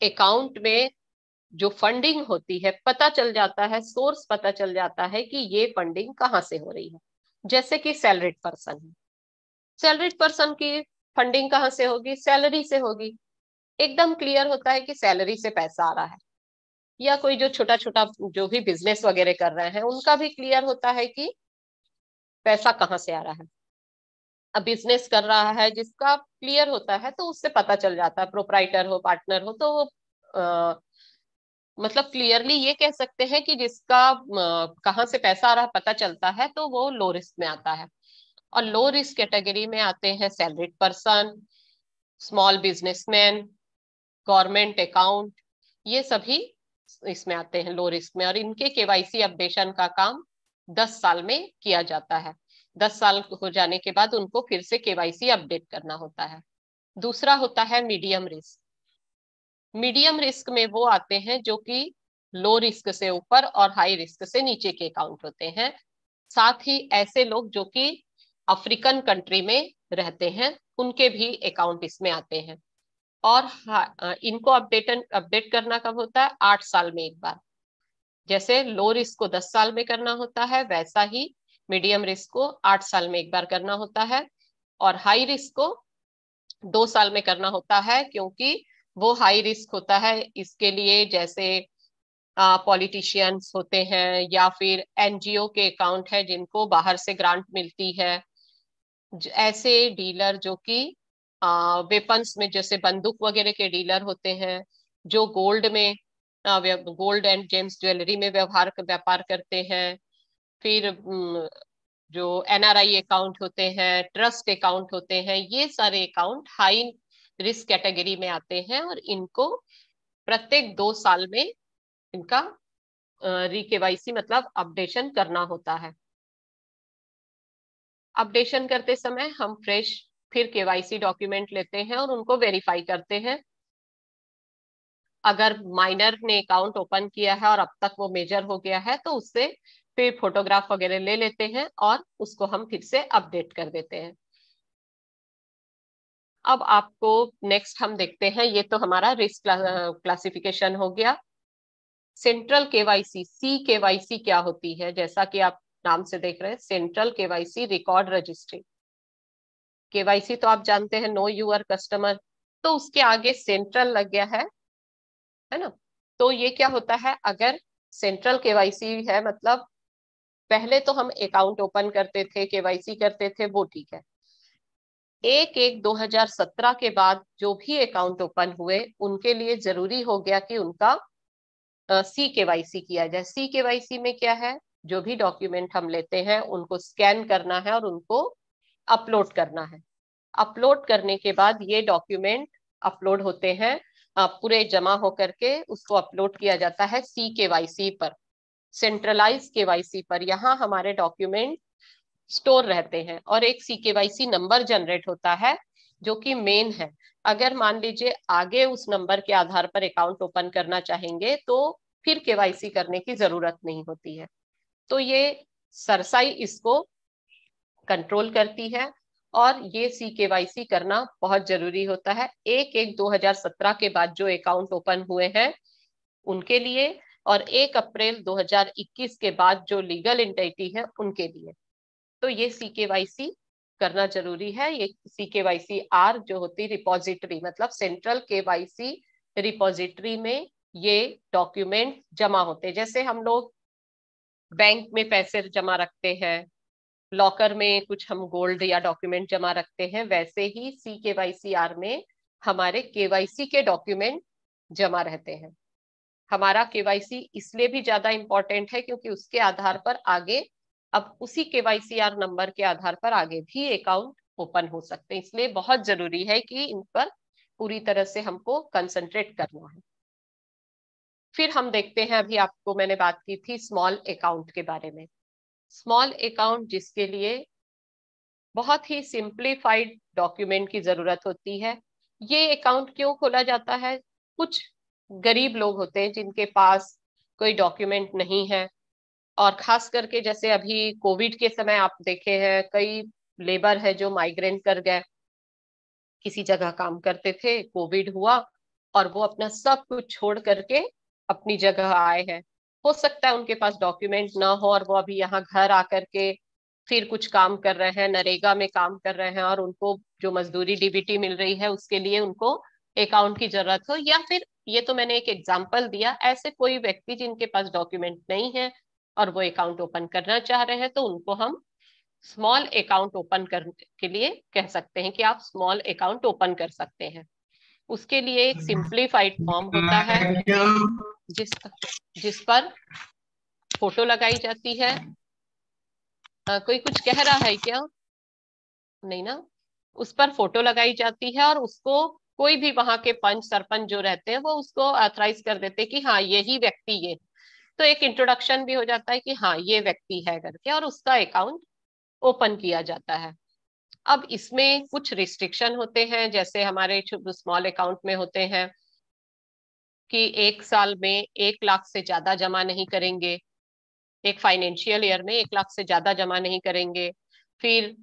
अकाउंट में जो फंडिंग होती है, पता चल जाता है, सोर्स पता चल जाता है कि ये फंडिंग कहाँ से हो रही है। जैसे कि सैलरीड पर्सन है, सैलरीड पर्सन की फंडिंग कहाँ से होगी? सैलरी से होगी। एकदम क्लियर होता है कि सैलरी से पैसा आ रहा है। या कोई जो छोटा छोटा जो भी बिजनेस वगैरह कर रहे हैं, उनका भी क्लियर होता है कि पैसा कहाँ से आ रहा है। अब बिजनेस कर रहा है जिसका क्लियर होता है, तो उससे पता चल जाता है, प्रोप्राइटर हो, पार्टनर हो, तो वो मतलब क्लियरली ये कह सकते हैं कि जिसका कहाँ से पैसा आ रहा पता चलता है, तो वो लो रिस्क में आता है। और लो रिस्क कैटेगरी में आते हैं salaried person, small businessman, government account, ये सभी इसमें आते हैं लो रिस्क में। और इनके केवाईसी अपडेशन का काम 10 साल में किया जाता है। 10 साल हो जाने के बाद उनको फिर से केवाईसी अपडेट करना होता है। दूसरा होता है मीडियम रिस्क। मीडियम रिस्क में वो आते हैं जो कि लो रिस्क से ऊपर और हाई रिस्क से नीचे के अकाउंट होते हैं। साथ ही ऐसे लोग जो कि अफ्रीकन कंट्री में रहते हैं, उनके भी अकाउंट इसमें आते हैं। और इनको अपडेट करना कब होता है? 8 साल में एक बार। जैसे लो रिस्क को 10 साल में करना होता है, वैसा ही मीडियम रिस्क को 8 साल में एक बार करना होता है। और हाई रिस्क को 2 साल में करना होता है, क्योंकि वो हाई रिस्क होता है। इसके लिए जैसे पॉलिटिशियंस होते हैं, या फिर एनजीओ के अकाउंट है जिनको बाहर से ग्रांट मिलती है, ऐसे डीलर जो कि वेपन्स में, जैसे बंदूक वगैरह के डीलर होते हैं, जो गोल्ड में, गोल्ड एंड जेम्स ज्वेलरी में व्यापार करते हैं। फिर जो एनआरआई अकाउंट होते हैं, ट्रस्ट अकाउंट होते हैं, ये सारे अकाउंट हाई रिस्क कैटेगरी में आते हैं। और इनको प्रत्येक 2 साल में इनका रीकेवाईसी मतलब अपडेशन करना होता है। अपडेशन करते समय हम फ्रेश फिर केवाईसी डॉक्यूमेंट लेते हैं और उनको वेरीफाई करते हैं। अगर माइनर ने अकाउंट ओपन किया है और अब तक वो मेजर हो गया है, तो उससे फिर फोटोग्राफ वगैरह ले लेते हैं और उसको हम फिर से अपडेट कर देते हैं। अब आपको नेक्स्ट हम देखते हैं, ये तो हमारा रिस्क क्लासिफिकेशन हो गया। सेंट्रल केवाईसी, सी केवाईसी क्या होती है? जैसा कि आप नाम से देख रहे हैं, central KYC record registry. KYC तो आप जानते हैं, नो यूर कस्टमर, तो उसके आगे सेंट्रल लग गया है ना। तो ये क्या होता है? अगर सेंट्रल केवाईसी है, मतलब पहले तो हम अकाउंट ओपन करते थे, केवाईसी करते थे, वो ठीक है। 1/1/2017 के बाद जो भी अकाउंट ओपन हुए उनके लिए जरूरी हो गया कि उनका CKYC किया जाए। CKYC में क्या है, जो भी डॉक्यूमेंट हम लेते हैं उनको स्कैन करना है और उनको अपलोड करना है। अपलोड करने के बाद ये डॉक्यूमेंट अपलोड होते हैं, पूरे जमा होकर के उसको अपलोड किया जाता है CKYC पर, सेंट्रलाइज KYC पर। यहाँ हमारे डॉक्यूमेंट स्टोर रहते हैं और एक CKYC नंबर जनरेट होता है जो कि मेन है। अगर मान लीजिए आगे उस नंबर के आधार पर अकाउंट ओपन करना चाहेंगे तो फिर KYC करने की जरूरत नहीं होती है। तो ये सरसाई इसको कंट्रोल करती है और ये CKYC करना बहुत जरूरी होता है 1/1/2017 के बाद जो अकाउंट ओपन हुए हैं उनके लिए, और 1 अप्रैल 2021 के बाद जो लीगल एंटिटी है उनके लिए। तो ये CKYC करना जरूरी है। ये CKYC R जो होती है रिपोजिटरी, मतलब सेंट्रल KYC रिपोजिटरी में ये डॉक्यूमेंट जमा होते हैं। जैसे हम लोग बैंक में पैसे जमा रखते हैं, लॉकर में कुछ हम गोल्ड या डॉक्यूमेंट जमा रखते हैं, वैसे ही CKYC R में हमारे KYC के डॉक्यूमेंट जमा रहते हैं। हमारा KYC इसलिए भी ज्यादा इंपॉर्टेंट है क्योंकि उसके आधार पर आगे, अब उसी KYC R नंबर के आधार पर आगे भी अकाउंट ओपन हो सकते हैं। इसलिए बहुत जरूरी है कि इन पर पूरी तरह से हमको कंसंट्रेट करना है। फिर हम देखते हैं, अभी आपको मैंने बात की थी स्मॉल अकाउंट के बारे में। स्मॉल अकाउंट जिसके लिए बहुत ही सिंप्लीफाइड डॉक्यूमेंट की जरूरत होती है। ये अकाउंट क्यों खोला जाता है? कुछ गरीब लोग होते हैं जिनके पास कोई डॉक्यूमेंट नहीं है, और खास करके जैसे अभी कोविड के समय आप देखे हैं कई लेबर है जो माइग्रेंट कर गए, किसी जगह काम करते थे, कोविड हुआ और वो अपना सब कुछ छोड़ करके अपनी जगह आए हैं। हो सकता है उनके पास डॉक्यूमेंट ना हो और वो अभी यहाँ घर आकर के फिर कुछ काम कर रहे हैं, नरेगा में काम कर रहे हैं, और उनको जो मजदूरी DBT मिल रही है उसके लिए उनको अकाउंट की जरूरत हो। या फिर ये तो मैंने एक एग्जांपल दिया, ऐसे कोई व्यक्ति जिनके पास डॉक्यूमेंट नहीं है और वो अकाउंट ओपन करना चाह रहे हैं, तो उनको हम स्मॉल अकाउंट ओपन करने के लिए कह सकते हैं कि आप स्मॉल अकाउंट ओपन कर सकते हैं। उसके लिए एक सिंप्लीफाइड फॉर्म होता है जिस पर फोटो लगाई जाती है। कोई कुछ कह रहा है क्या? नहीं ना? उस पर फोटो लगाई जाती है और उसको कोई भी वहां के पंच सरपंच जो रहते हैं वो उसको ऑथराइज कर देते हैं कि हाँ यही व्यक्ति ये, तो एक इंट्रोडक्शन भी हो जाता है कि हाँ ये व्यक्ति है करके, और उसका अकाउंट ओपन किया जाता है। अब इसमें कुछ रिस्ट्रिक्शन होते हैं, जैसे हमारे स्मॉल अकाउंट में होते हैं कि 1 साल में 1 लाख से ज्यादा जमा नहीं करेंगे, एक फाइनेंशियल ईयर में 1 लाख से ज्यादा जमा नहीं करेंगे, फिर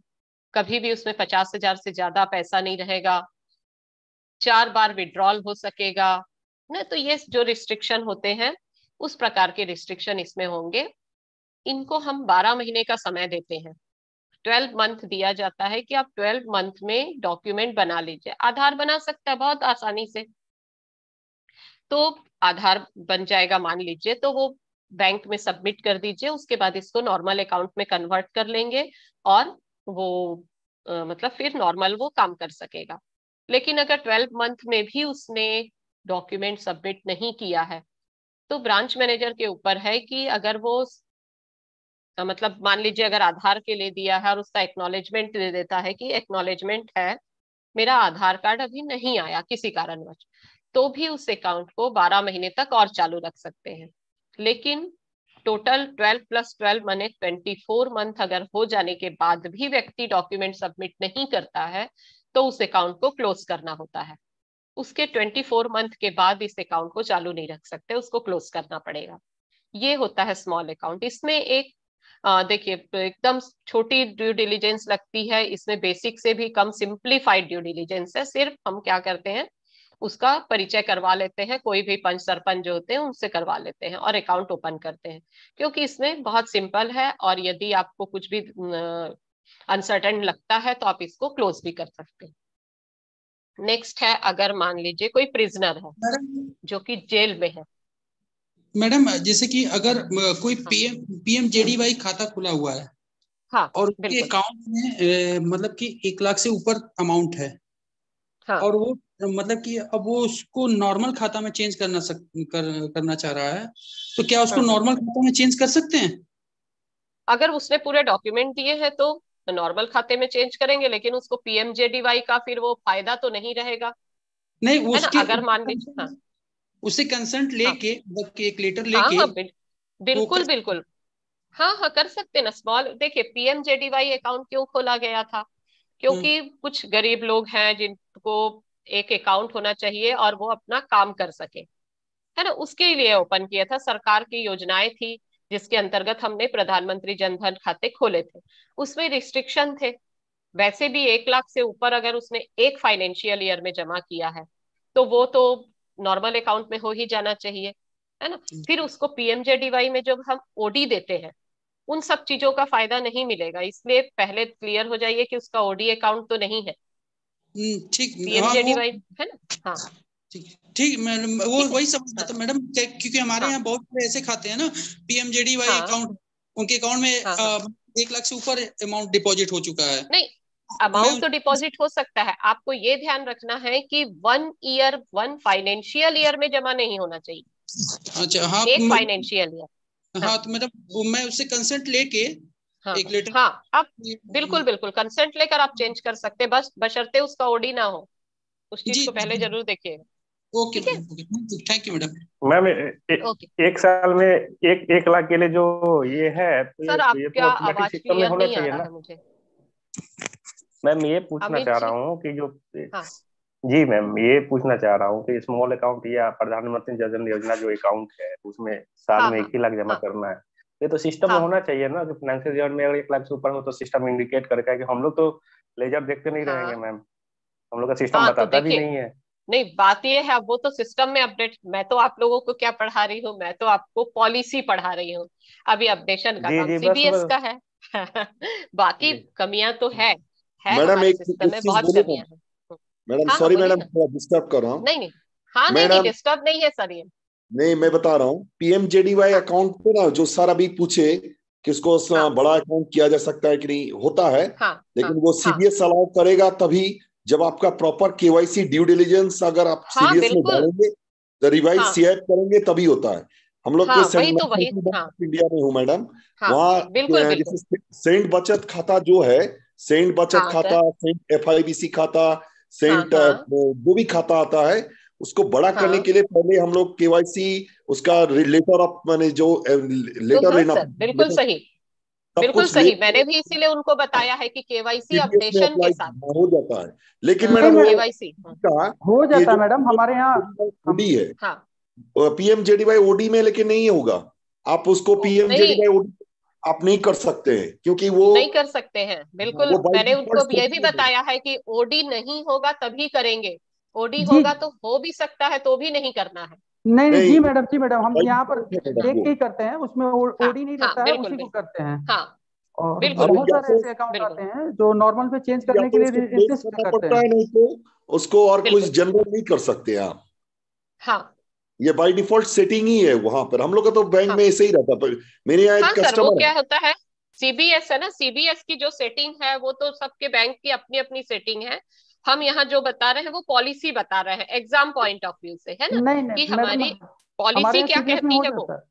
कभी भी उसमें 50,000 से ज्यादा पैसा नहीं रहेगा, 4 बार विड्रॉल हो सकेगा ना। तो ये जो रिस्ट्रिक्शन होते हैं उस प्रकार के रिस्ट्रिक्शन इसमें होंगे। इनको हम 12 महीने का समय देते हैं, 12 मंथ दिया जाता है कि आप 12 मंथ में डॉक्यूमेंट बना लीजिए। आधार बना सकता है बहुत आसानी से, तो आधार बन जाएगा मान लीजिए, तो वो बैंक में सबमिट कर दीजिए, उसके बाद इसको नॉर्मल अकाउंट में कन्वर्ट कर लेंगे और वो मतलब फिर नॉर्मल वो काम कर सकेगा। लेकिन अगर 12 मंथ में भी उसने डॉक्यूमेंट सबमिट नहीं किया है तो ब्रांच मैनेजर के ऊपर है कि अगर वो मतलब मान लीजिए अगर आधार के लिए दिया है और उसका एक्नॉलेजमेंट दे देता है कि एक्नॉलेजमेंट है, मेरा आधार कार्ड अभी नहीं आया किसी कारणवश, तो भी उस अकाउंट को 12 महीने तक और चालू रख सकते हैं। लेकिन टोटल 12 + 12 माने 24 मंथ अगर हो जाने के बाद भी व्यक्ति डॉक्यूमेंट सबमिट नहीं करता है तो उस अकाउंट को क्लोज करना होता है। उसके 24 मंथ के बाद इस अकाउंट को चालू नहीं रख सकते, उसको क्लोज करना पड़ेगा। ये होता है स्मॉल अकाउंट। इसमें एक देखिए एकदम छोटी ड्यू डिलीजेंस लगती है, इसमें बेसिक से भी कम सिंप्लीफाइड ड्यू डिलीजेंस है। सिर्फ हम क्या करते हैं उसका परिचय करवा लेते हैं, कोई भी पंच सरपंच जो होते हैं उनसे करवा लेते हैं और अकाउंट ओपन करते हैं, क्योंकि इसमें बहुत सिंपल है। और यदि आपको कुछ भी अनसर्टेन लगता है तो आप इसको क्लोज भी कर सकते हैं। नेक्स्ट है, अगर मान लीजिए कोई प्रिजनर है जो कि जेल में है। मैडम जैसे कि अगर कोई PMJDY खाता खुला हुआ है हाँ और उसके बिल्कुल। अकाउंट में मतलब कि 1 लाख से ऊपर अमाउंट है, हाँ और वो मतलब कि अब वो उसको नॉर्मल खाता में चेंज करना चाह रहा है, तो क्या उसको हाँ, नॉर्मल खाता में चेंज कर सकते हैं? अगर उसने पूरे डॉक्यूमेंट दिए हैं तो नॉर्मल खाते में चेंज करेंगे, लेकिन उसको पीएमजेडीवाई का फिर वो फायदा तो नहीं रहेगा, नहीं, है ना? उसके अगर मान लीजिए, हाँ उससे कंसेंट हाँ लेके, मतलब कि एक लेटर हाँ लेके हाँ वो बिल्कुल कर। बिल्कुल। हाँ हाँ, कर सकते हैं ना। स्मॉल, देखिए पीएमजेडीवाई अकाउंट क्यों खोला गया था? हम्म, क्योंकि कुछ गरीब लोग हैं जिनको एक अकाउंट होना चाहिए और वो अपना काम कर सके, है ना, उसके लिए ओपन किया था। सरकार की योजनाएं थी जिसके अंतर्गत हमने प्रधानमंत्री जनधन खाते खोले थे। उसमें रिस्ट्रिक्शन थे। वैसे भी 1 लाख से ऊपर अगर उसने एक फाइनेंशियल ईयर में जमा किया है तो वो तो नॉर्मल अकाउंट में हो ही जाना चाहिए, है ना। फिर उसको पीएमजेडीवाई में जब हम ओडी देते हैं, उन सब चीजों का फायदा नहीं मिलेगा। इसलिए पहले क्लियर हो जाइए कि उसका ओडी अकाउंट तो नहीं है, ठीक, हाँ वो पीएमजेडीवाई, है ना। हाँ ठीक ठीक मैडम, वो ठीक है। वही समझ रहा हाँ था मैडम, क्योंकि हमारे हाँ यहाँ बहुत सारे ऐसे खाते हैं ना, पीएमजेडीवाई हाँ अकाउंट, उनके अकाउंट हाँ में हाँ। 1 लाख से ऊपर अमाउंट डिपॉजिट हो चुका है। नहीं, मैं अमाउंट तो डिपॉजिट हो सकता है, आपको ये ध्यान रखना है कि 1 ईयर, 1 फाइनेंशियल ईयर में जमा नहीं होना चाहिए। अच्छा, हाँ एक फाइनेंशियल ईयर। हाँ, हाँ तो मैडम मैं उससे कंसेंट लेके हाँ एक लेटर। हाँ, आप बिल्कुल बिल्कुल कंसेंट लेकर आप चेंज कर सकते हैं, बस बशर्ते उसका ओडी ना हो। उस चीज जी को पहले जी, जरूर देखिएगा। ओके ठीक है। Madam, okay, thank you madam. Ma'am okay एक साल में 1 लाख के लिए जो ये है, तो सर, ये तो आपका ऑटोमेटिक आवाज सिस्टम में क्लियर होना नहीं आ चाहिए रहा ना। है मुझे। मैम ये पूछना अमित चाह रहा जी। हूँ कि जो, हाँ जी मैम ये पूछना चाह रहा हूँ कि स्मॉल अकाउंट या प्रधानमंत्री जन धन योजना जो अकाउंट है उसमें साल हाँ में हाँ 1 ही लाख जमा हाँ करना है, ये तो सिस्टम में हाँ होना चाहिए ना। जो फाइनेंशियल ईयर में अगर 1 लाख से ऊपर हो तो सिस्टम इंडिकेट करके है कि हम लोग तो लेजर देखते नहीं रहेंगे हाँ मैम, हम लोग का सिस्टम हाँ, तो बताता भी देखिए, नहीं है। नहीं बात ये है, अब वो तो सिस्टम में अपडेट, मैं तो आप लोगों को क्या पढ़ा रही हूँ, मैं तो आपको पॉलिसी पढ़ा रही हूँ। अभी अपडेशन का जी काम जी, बस सीबीएस बस का है। बाकी जी कमियां तो है मैडम हमारे एक सिस्टम एक में चीज बहुत बोलूं कमियां हैं। मैडम, हाँ हाँ सॉरी बोलिए मैडम, ना। थोड़ा डिस्टर्ब कर रहा हूँ नहीं नहीं, हाँ नहीं नहीं, मैडम। डिस्टर्ब नहीं है सर ये। नहीं, मैं बता रहा हूँ पीएमजेडीवाई हाँ अकाउंट पे ना, जो सर अभी पूछे कि उसको हाँ बड़ा अकाउंट किया जा सकता है कि नहीं, होता है। हाँ लेकिन हाँ वो हाँ सीबीएस अलाउ करेगा तभी जब आपका प्रॉपर केवाईसी ड्यू डिलीजेंस अगर आप हाँ सीबीएस में बिल्कुल। डालेंगे, तो रिवाइज हाँ सीएप करेंगे तभी होता है। हम लोग हाँ के सेंट वही तो, वही, नेशनल बैंक हाँ ऑफ इंडिया में हूँ मैडम, हाँ वहाँ बिल्कुल बिल्कुल। जैसे सेंट बचत खाता जो है, सेंट बचत हाँ सर। खाता, सेंट एफआईबीसी खाता, हाँ सेंट हाँ जो भी खाता आता है, उसको बड़ा करने हाँ, के लिए पहले हम लोग केवाईसी, उसका लेटर ऑफ मैंने जो तो लेटर हाँ लेना सर बिल्कुल लेटर, सही, सब बिल्कुल कुछ सही। लेके मैंने भी इसीलिए उनको बताया है कि केवाईसी सीबीएस में अपडेशन के अप्लाई साथ हो जाता है। लेकिन नहीं मैडम वो मैडम, केवाईसी। कहा हो कि ये जाता है जो मैडम हमारे यहाँ। हम ओडी है, हाँ पीएमजेडीवाई ओडी में लेकिन नहीं होगा। आप उसको नहीं, पीएमजेडीवाई ओडी आप नहीं कर सकते हैं, क्योंकि वो नहीं कर सकते हैं बिल्कुल। वो बाई मैंने डिफॉल्ट उनको ये भी सेटिंग है। बताया है कि ओडी नहीं होगा तभी करेंगे, ओडी जी, होगा तो हो भी सकता है तो भी नहीं करना है। नहीं नहीं नहीं, जी मैडम, जी मैडम, हम बाई यहाँ पर डिफॉल्ट है मैडम देख वो। के ही करते हैं, उसमें हाँ ओडी नहीं हाँ रहता है, बिल्कुल उसी को बिल्कुल। करते हैं। हाँ और बिल्कुल अब बहुत या बिल्कुल सारे तो ऐसे अकाउंट बिल्कुल आते हैं जो नॉर्मल पे चेंज या करने के तो लिए उसको क्लोज रजिस्टर करना करते पड़ता हैं। है, नहीं तो उसको और कुछ बिल्कुल। जनरल नहीं कर सकते आप। हाँ ये बाय डिफॉल्ट सेटिंग ही है वहां पर। हम लोग का तो बैंक हाँ में ऐसे ही रहता। पर मेरे यहाँ हाँ एक सर, वो कस्टमर क्या है। होता है, सीबीएस है ना, सीबीएस की जो सेटिंग है वो तो सबके बैंक की अपनी अपनी सेटिंग है। हम यहाँ जो बता रहे हैं वो पॉलिसी बता रहे हैं एग्जाम पॉइंट ऑफ व्यू से, है ना, नहीं नहीं कि मैडम, हमारी हमारे पॉलिसी यहाँ क्या सीबीएस में कहती हो है वो। जाता है,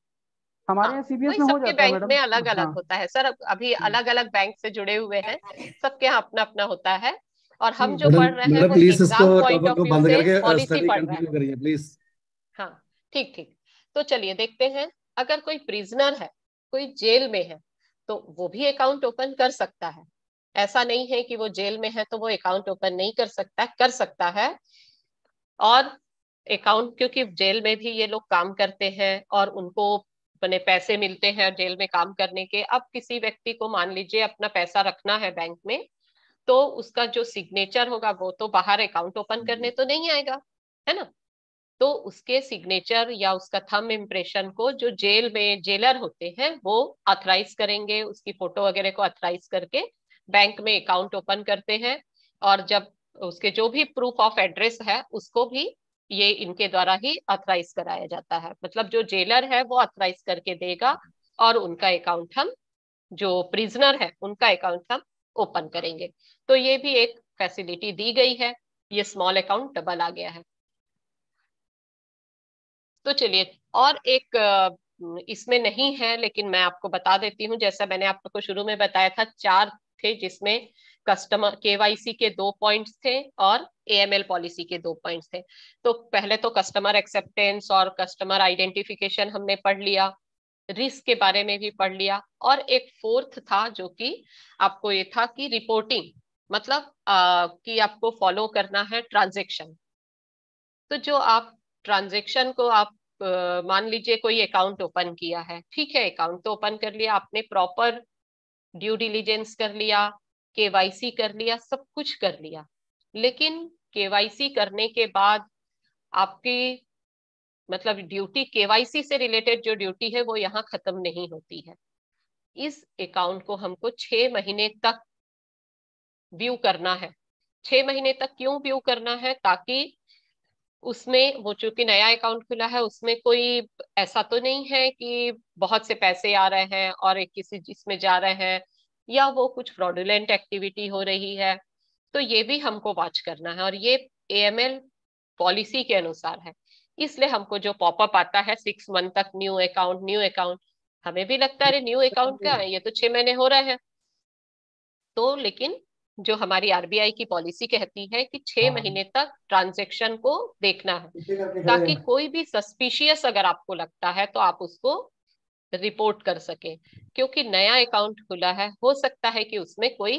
हमारे हाँ यहाँ सीबीएस वही, में हो सबके जाता है बैंक मैडम। में अलग अलग हाँ, होता है सर, अभी अलग अलग बैंक से जुड़े हुए हैं, सबके यहाँ अपना अपना होता है। और हम जो मैडम, पढ़ रहे हैं मैडम वो प्लीज इसको एग्जाम पॉइंट टॉपिक ऑफ को व्यू बंद से करके पॉलिसी स्टडी पढ़ रहे हैं। कंटिन्यू करिए प्लीज। हाँ ठीक ठीक। तो चलिए देखते हैं, अगर कोई प्रिजनर है, कोई जेल में है, तो वो भी अकाउंट ओपन कर सकता है। ऐसा नहीं है कि वो जेल में है तो वो अकाउंट ओपन नहीं कर सकता, कर सकता है। और अकाउंट, क्योंकि जेल में भी ये लोग काम करते हैं और उनको अपने पैसे मिलते हैं जेल में काम करने के। अब किसी व्यक्ति को मान लीजिए अपना पैसा रखना है बैंक में, तो उसका जो सिग्नेचर होगा वो तो बाहर अकाउंट ओपन करने तो नहीं आएगा, है ना। तो उसके सिग्नेचर या उसका थंब इम्प्रेशन को जो जेल में जेलर होते हैं वो ऑथराइज करेंगे, उसकी फोटो वगैरह को ऑथराइज करके बैंक में अकाउंट ओपन करते हैं। और जब उसके जो भी प्रूफ ऑफ एड्रेस है उसको भी ये इनके द्वारा ही ऑथराइज कराया जाता है। मतलब जो जेलर है वो ऑथराइज करके देगा और उनका अकाउंट हम जो प्रिजनर है उनका अकाउंट हम ओपन करेंगे। तो ये भी एक फैसिलिटी दी गई है, ये स्मॉल अकाउंट डबल आ गया है। तो चलिए, और एक इसमें नहीं है लेकिन मैं आपको बता देती हूँ। जैसा मैंने आपको शुरू में बताया था, 4 थे जिसमें कस्टमर केवाईसी के 2 पॉइंट्स थे और एएमएल पॉलिसी के 2 पॉइंट्स थे। तो पहले तो कस्टमर एक्सेप्टेंस और कस्टमर आइडेंटिफिकेशन हमने पढ़ लिया, रिस्क के बारे में भी पढ़ लिया, और एक फोर्थ था जो कि आपको ये था कि रिपोर्टिंग, मतलब कि आपको फॉलो करना है ट्रांजेक्शन। तो जो आप ट्रांजेक्शन को आप मान लीजिए कोई अकाउंट ओपन किया है, ठीक है, अकाउंट तो ओपन कर लिया आपने, प्रॉपर ड्यू डिलीजेंस कर लिया, केवाईसी कर लिया, सब कुछ कर लिया, लेकिन केवाईसी करने के बाद आपकी मतलब ड्यूटी, केवाईसी से रिलेटेड जो ड्यूटी है वो यहाँ खत्म नहीं होती है। इस अकाउंट को हमको 6 महीने तक व्यू करना है। 6 महीने तक क्यों व्यू करना है? ताकि उसमें वो चूंकि नया अकाउंट खुला है, उसमें कोई ऐसा तो नहीं है कि बहुत से पैसे आ रहे हैं और एक किसी जिसमें जा रहे हैं, या वो कुछ फ्रॉडुलेंट एक्टिविटी हो रही है। तो ये भी हमको वॉच करना है, और ये एएमएल पॉलिसी के अनुसार है। इसलिए हमको जो पॉपअप आता है 6 मंथ तक न्यू अकाउंट, न्यू अकाउंट, हमें भी लगता है न्यू अकाउंट क्या है, ये तो 6 महीने हो रहे हैं। तो लेकिन जो हमारी आरबीआई की पॉलिसी कहती है कि 6 महीने तक ट्रांजेक्शन को देखना है, ताकि कोई भी सस्पिशियस अगर आपको लगता है तो आप उसको रिपोर्ट कर सके। क्योंकि नया अकाउंट खुला है, हो सकता है कि उसमें कोई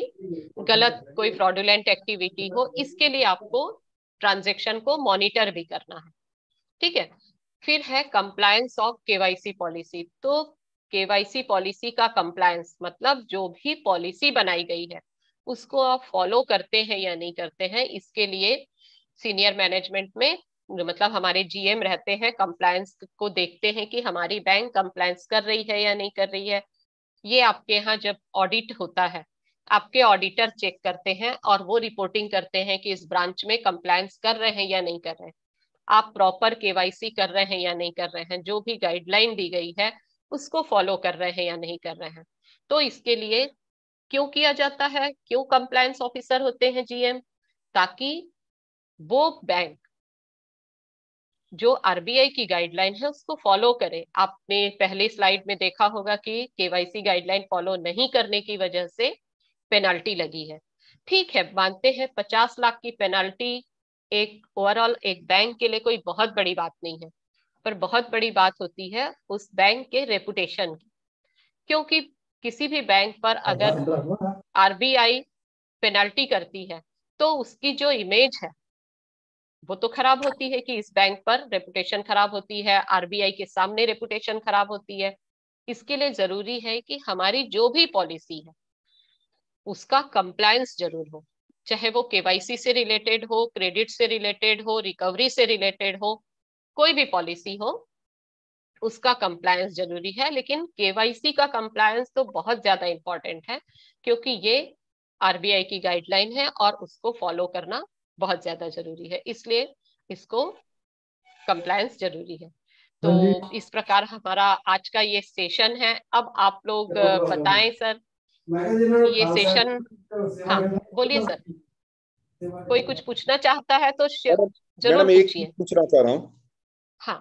गलत, कोई फ्रॉडुलेंट एक्टिविटी हो, इसके लिए आपको ट्रांजेक्शन को मॉनिटर भी करना है। ठीक है। फिर है कंप्लायंस ऑफ केवाईसी पॉलिसी। तो केवाईसी पॉलिसी का कंप्लायंस मतलब जो भी पॉलिसी बनाई गई है उसको आप फॉलो करते हैं या नहीं करते हैं। इसके लिए सीनियर मैनेजमेंट में मतलब हमारे जीएम रहते हैं, कंप्लायंस को देखते हैं कि हमारी बैंक कंप्लायंस कर रही है या नहीं कर रही है। ये आपके यहाँ जब ऑडिट होता है, आपके ऑडिटर चेक करते हैं और वो रिपोर्टिंग करते हैं कि इस ब्रांच में कंप्लायंस कर रहे हैं या नहीं कर रहे हैं, आप प्रॉपर केवाईसी कर रहे हैं या नहीं कर रहे हैं, जो भी गाइडलाइन दी गई है उसको फॉलो कर रहे हैं या नहीं कर रहे हैं। तो इसके लिए क्यों किया जाता है, क्यों कंप्लायंस ऑफिसर होते हैं जीएम? ताकि वो बैंक जो आरबीआई की गाइडलाइन है उसको फॉलो करे। आपने पहले स्लाइड में देखा होगा कि केवाईसी गाइडलाइन फॉलो नहीं करने की वजह से पेनल्टी लगी है। ठीक है, मानते हैं 50 लाख की पेनल्टी एक ओवरऑल एक बैंक के लिए कोई बहुत बड़ी बात नहीं है, पर बहुत बड़ी बात होती है उस बैंक के रेपुटेशन की। क्योंकि किसी भी बैंक पर अगर आरबीआई पेनल्टी करती है तो उसकी जो इमेज है वो तो खराब होती है, कि इस बैंक पर रेपुटेशन खराब होती है, आरबीआई के सामने रेपुटेशन खराब होती है। इसके लिए जरूरी है कि हमारी जो भी पॉलिसी है उसका कंप्लायंस जरूर हो, चाहे वो केवाईसी से रिलेटेड हो, क्रेडिट से रिलेटेड हो, रिकवरी से रिलेटेड हो, कोई भी पॉलिसी हो उसका कंप्लायंस जरूरी है। लेकिन केवाईसी का कंप्लायंस तो बहुत ज्यादा इंपॉर्टेंट है, क्योंकि ये आरबीआई की गाइडलाइन है और उसको फॉलो करना बहुत ज्यादा जरूरी है, इसलिए इसको कंप्लायंस जरूरी है। तो इस प्रकार हमारा आज का ये सेशन है। अब आप लोग बताएं सर, ये सेशन, हाँ बोलिए सर, कोई कुछ पूछना चाहता है तो जरूर मैडम एक पूछिए। पूछना चाह रहा हूँ। हाँ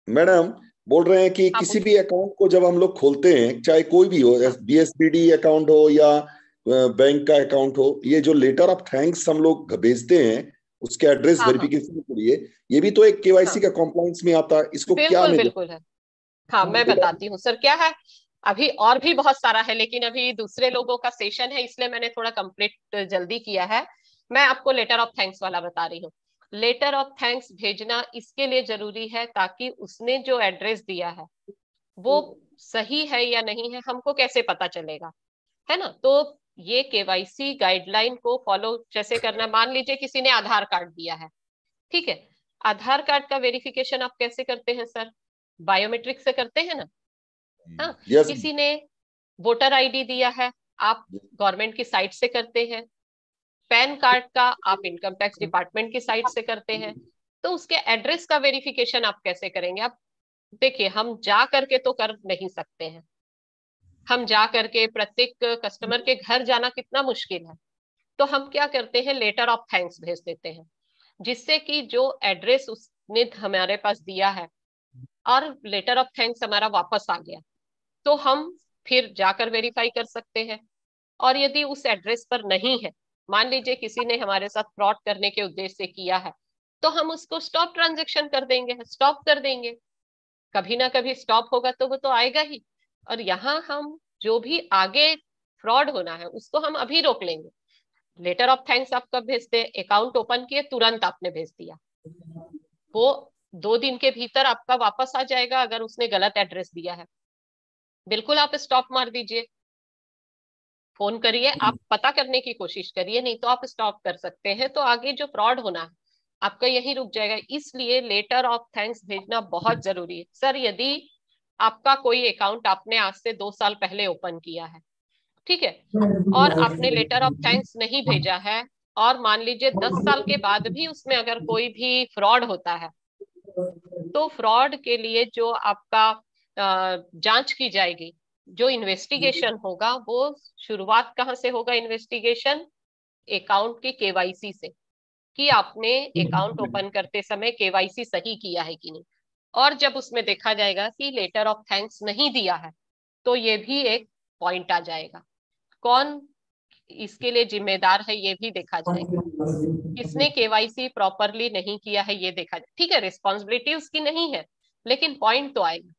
मैडम बोल रहे हैं कि आप किसी भी अकाउंट को जब हम लोग खोलते हैं, चाहे कोई भी हो, बीएसबीडी अकाउंट हो या बैंक का अकाउंट हो, ये जो लेटर ऑफ थैंक्स हम लोग भेजते हैं उसके एड्रेस हाँ, वेरिफिकेशन के लिए, ये भी तो एक केवाईसी हाँ का कॉम्प्लायंस में आता है। इसको क्या बिल्कुल मैं बिल्कुल है। हाँ मैं बताती हूँ सर क्या है। अभी और भी बहुत सारा है, लेकिन अभी दूसरे लोगों का सेशन है इसलिए मैंने थोड़ा कंप्लीट जल्दी किया है। मैं आपको लेटर ऑफ थैंक्स वाला बता रही हूँ। लेटर ऑफ थैंक्स भेजना इसके लिए जरूरी है ताकि उसने जो एड्रेस दिया है वो सही है या नहीं है, हमको कैसे पता चलेगा, है ना। तो ये केवाईसी गाइडलाइन को फॉलो जैसे करना, मान लीजिए किसी ने आधार कार्ड दिया है, ठीक है, आधार कार्ड का वेरिफिकेशन आप कैसे करते हैं सर? बायोमेट्रिक से करते हैं ना। हाँ, यस किसी ने वोटर आईडी दिया है, आप गवर्नमेंट की साइट से करते हैं। पैन कार्ड का आप इनकम टैक्स डिपार्टमेंट की साइट से करते हैं। तो उसके एड्रेस का वेरिफिकेशन आप कैसे करेंगे? आप देखिए, हम जा करके तो कर नहीं सकते हैं, हम जा करके प्रत्येक कस्टमर के घर जाना कितना मुश्किल है, तो हम क्या करते हैं, लेटर ऑफ थैंक्स भेज देते हैं, जिससे कि जो एड्रेस उसने हमारे पास दिया है और लेटर ऑफ थैंक्स हमारा वापस आ गया, तो हम फिर जाकर वेरीफाई कर सकते हैं। और यदि उस एड्रेस पर नहीं है, मान लीजिए किसी ने हमारे साथ फ्रॉड करने के उद्देश्य से किया है, तो हम उसको स्टॉप ट्रांजेक्शन कर देंगे, स्टॉप कर देंगे। कभी ना कभी स्टॉप होगा तो वो तो आएगा ही। और यहाँ हम जो भी आगे फ्रॉड होना है उसको हम अभी रोक लेंगे। लेटर ऑफ थैंक्स आप कब भेजते हैं, अकाउंट ओपन किए तुरंत आपने भेज दिया, वो 2 दिन के भीतर आपका वापस आ जाएगा अगर उसने गलत एड्रेस दिया है। बिल्कुल आप स्टॉप मार दीजिए, फोन करिए, आप पता करने की कोशिश करिए, नहीं तो आप स्टॉप कर सकते हैं, तो आगे जो फ्रॉड होना है आपका यही रुक जाएगा। इसलिए लेटर ऑफ थैंक्स भेजना बहुत जरूरी है। सर यदि आपका कोई अकाउंट आपने आज से 2 साल पहले ओपन किया है, ठीक है, और आपने लेटर ऑफ थैंक्स नहीं भेजा है, और मान लीजिए 10 साल के बाद भी उसमें अगर कोई भी फ्रॉड होता है, तो फ्रॉड के लिए जो आपका जांच की जाएगी, जो इन्वेस्टिगेशन होगा, वो शुरुआत कहाँ से होगा इन्वेस्टिगेशन, अकाउंट की केवाईसी से, कि आपने अकाउंट ओपन करते समय केवाईसी सही किया है कि नहीं। और जब उसमें देखा जाएगा कि लेटर ऑफ थैंक्स नहीं दिया है, तो ये भी एक पॉइंट आ जाएगा। कौन इसके लिए जिम्मेदार है ये भी देखा जाएगा, किसने केवाईसी प्रॉपरली नहीं किया है ये देखा जाए। ठीक है, रिस्पॉन्सिबिलिटी उसकी नहीं है, लेकिन पॉइंट तो आएगा,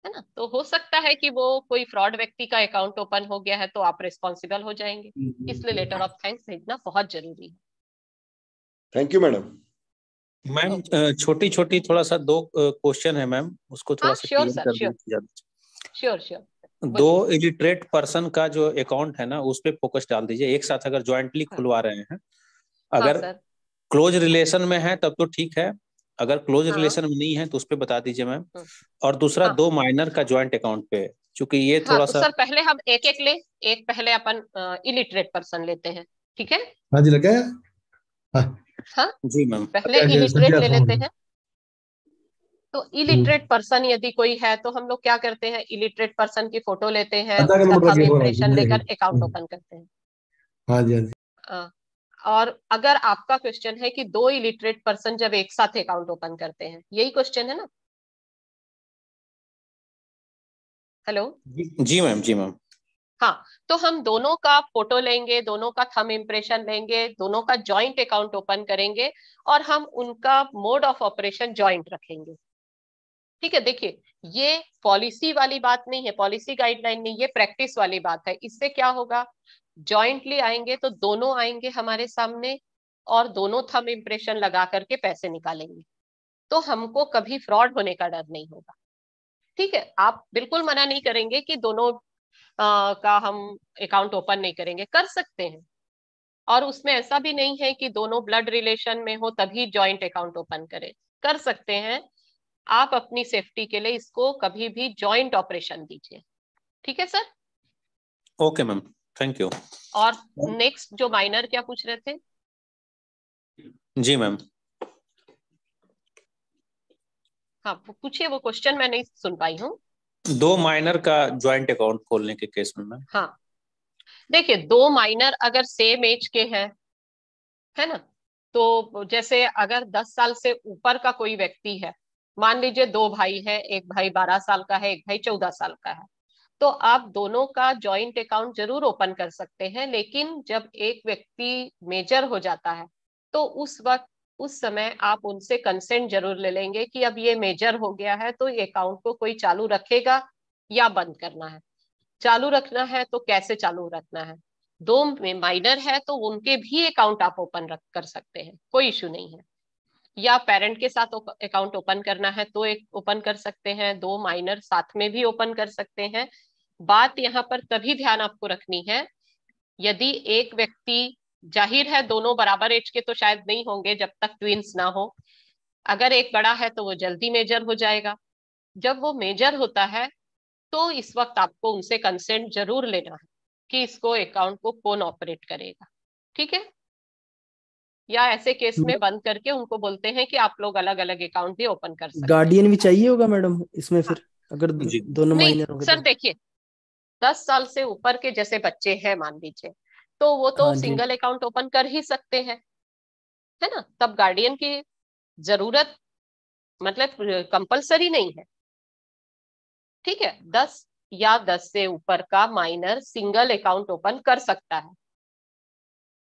है ना। तो हो सकता है कि वो कोई फ्रॉड व्यक्ति का अकाउंट ओपन हो गया है तो आप रिस्पॉन्सिबल हो जाएंगे, इसलिए लेटर ऑफ थैंक्स भेजना बहुत जरूरी है। Thank you madam. मैम छोटी छोटी थोड़ा सा 2 क्वेश्चन है मैम, उसको थोड़ा सा श्योर क्लियर सर, कर श्योर दीजिए। Sure sure. 2 इलिटरेट पर्सन का जो अकाउंट है ना उस पे फोकस डाल दीजिए। एक साथ अगर ज्वाइंटली खुलवा रहे हैं, अगर क्लोज रिलेशन में है तब तो ठीक है, अगर क्लोज रिलेशन में नहीं है तो उस पे बता दीजिए मैम। और दूसरा 2 माइनर का ज्वाइंट अकाउंट पे, क्योंकि ये थोड़ा तो सा सर पहले हम एक एक ले, एक पहले अपन इलिटरेट पर्सन लेते हैं, ठीक है। हाँ जी लगा। हाँ जी मैम, पहले इलिटरेट ले लेते हैं। तो इलिटरेट पर्सन यदि कोई है तो हम लोग क्या करते हैं, इलिटरेट पर्सन की फोटो लेते हैं, उसका थंब इम्प्रेशन लेकर अकाउंट ओपन करते हैं। हाँ जी हाँ जी। और अगर आपका क्वेश्चन है कि 2 इलिटरेट पर्सन जब एक साथ अकाउंट ओपन करते हैं, यही क्वेश्चन है ना। हेलो जी मैम, जी मैम। हाँ, तो हम दोनों का फोटो लेंगे, दोनों का थंब इम्प्रेशन लेंगे, दोनों का जॉइंट अकाउंट ओपन करेंगे, और हम उनका मोड ऑफ ऑपरेशन जॉइंट रखेंगे। ठीक है, देखिए ये पॉलिसी वाली बात नहीं है, पॉलिसी गाइडलाइन नहीं, ये प्रैक्टिस वाली बात है। इससे क्या होगा, जॉइंटली आएंगे तो दोनों आएंगे हमारे सामने और दोनों थंब इम्प्रेशन लगा करके पैसे निकालेंगे, तो हमको कभी फ्रॉड होने का डर नहीं होगा। ठीक है, आप बिल्कुल मना नहीं करेंगे कि दोनों का हम अकाउंट ओपन नहीं करेंगे, कर सकते हैं। और उसमें ऐसा भी नहीं है कि दोनों ब्लड रिलेशन में हो तभी जॉइंट अकाउंट ओपन करें, कर सकते हैं। आप अपनी सेफ्टी के लिए इसको कभी भी जॉइंट ऑपरेशन दीजिए। ठीक है sir. Okay ma'am, thank you. और नेक्स्ट जो माइनर क्या पूछ रहे थे? जी मैम, हाँ पूछिए, वो क्वेश्चन मैं नहीं सुन पाई हूँ। 2 माइनर का ज्वाइंट अकाउंट खोलने के केस में मैम। हाँ देखिए, 2 माइनर अगर सेम एज के हैं, है ना, तो जैसे अगर 10 साल से ऊपर का कोई व्यक्ति है, मान लीजिए 2 भाई है, एक भाई 12 साल का है, एक भाई 14 साल का है, तो आप दोनों का जॉइंट अकाउंट जरूर ओपन कर सकते हैं। लेकिन जब एक व्यक्ति मेजर हो जाता है तो उस समय आप उनसे कंसेंट जरूर ले लेंगे कि अब ये मेजर हो गया है तो ये अकाउंट को कोई चालू रखेगा या बंद करना है। चालू रखना है तो कैसे चालू रखना है, 2 माइनर है तो उनके भी अकाउंट आप ओपन कर सकते हैं, कोई इश्यू नहीं है। या पेरेंट के साथ अकाउंट ओपन करना है तो एक ओपन कर सकते हैं, 2 माइनर साथ में भी ओपन कर सकते हैं। बात यहाँ पर तभी ध्यान आपको रखनी है, यदि एक व्यक्ति, जाहिर है दोनों बराबर एज के तो शायद नहीं होंगे जब तक ट्विंस ना हो, अगर एक बड़ा है तो वो जल्दी मेजर हो जाएगा। जब वो मेजर होता है तो इस वक्त आपको उनसे कंसेंट जरूर लेना है कि इसको अकाउंट को कौन ऑपरेट करेगा। ठीक है, या ऐसे केस में बंद करके उनको बोलते हैं कि आप लोग अलग अलग अकाउंट भी ओपन कर सकते हैं। गार्डियन भी चाहिए होगा मैडम इसमें फिर, अगर दोनों नहीं माइनर हो गए सर, तो? देखिए 10 साल से ऊपर के जैसे बच्चे हैं मान लीजिए, तो वो तो सिंगल अकाउंट ओपन कर ही सकते हैं, है ना। तब गार्डियन की जरूरत मतलब कंपलसरी नहीं है, ठीक है। 10 या 10 से ऊपर का माइनर सिंगल अकाउंट ओपन कर सकता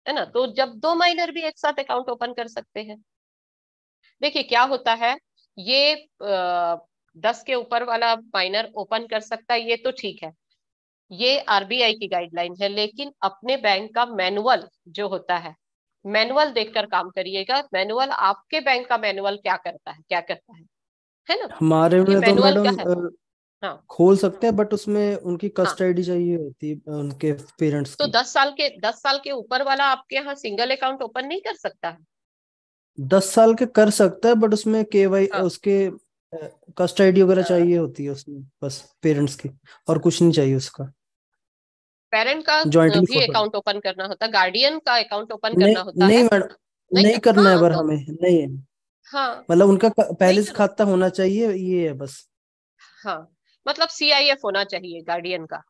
है ना। तो जब 2 माइनर भी एक साथ अकाउंट ओपन कर सकते हैं। देखिए क्या होता है, ये 10 के ऊपर वाला माइनर ओपन कर सकता है, ये तो ठीक है, ये आरबीआई की गाइडलाइन है। लेकिन अपने बैंक का मैनुअल जो होता है, मैनुअल देखकर काम करिएगा। मैनुअल आपके बैंक का मैनुअल क्या करता है ना। हमारे में तो मैनुअल क्या है, मैडम हाँ खोल सकते हैं, बट उसमें उनकी हाँ। कस्टडी चाहिए होती है उनके पेरेंट्स तो की। 10 साल के ऊपर वाला आपके यहाँ सिंगल अकाउंट ओपन नहीं कर सकता है? 10 साल के कर सकता है, बट उसमें केवाई हाँ। उसके कस्टडी वगैरह चाहिए होती है उसमें, बस पेरेंट्स की, और कुछ नहीं चाहिए उसका। पेरेंट का जॉइंटली भी फोटो अकाउंट ओपन करना होता है, गार्डियन का अकाउंट ओपन नहीं, करना होता नहीं है? मैडम, नहीं नहीं करना है, हाँ पर तो हमें नहीं है, हाँ मतलब उनका नहीं पहले से करना, खाता होना चाहिए, ये है बस। हाँ मतलब सीआईएफ होना चाहिए गार्डियन का।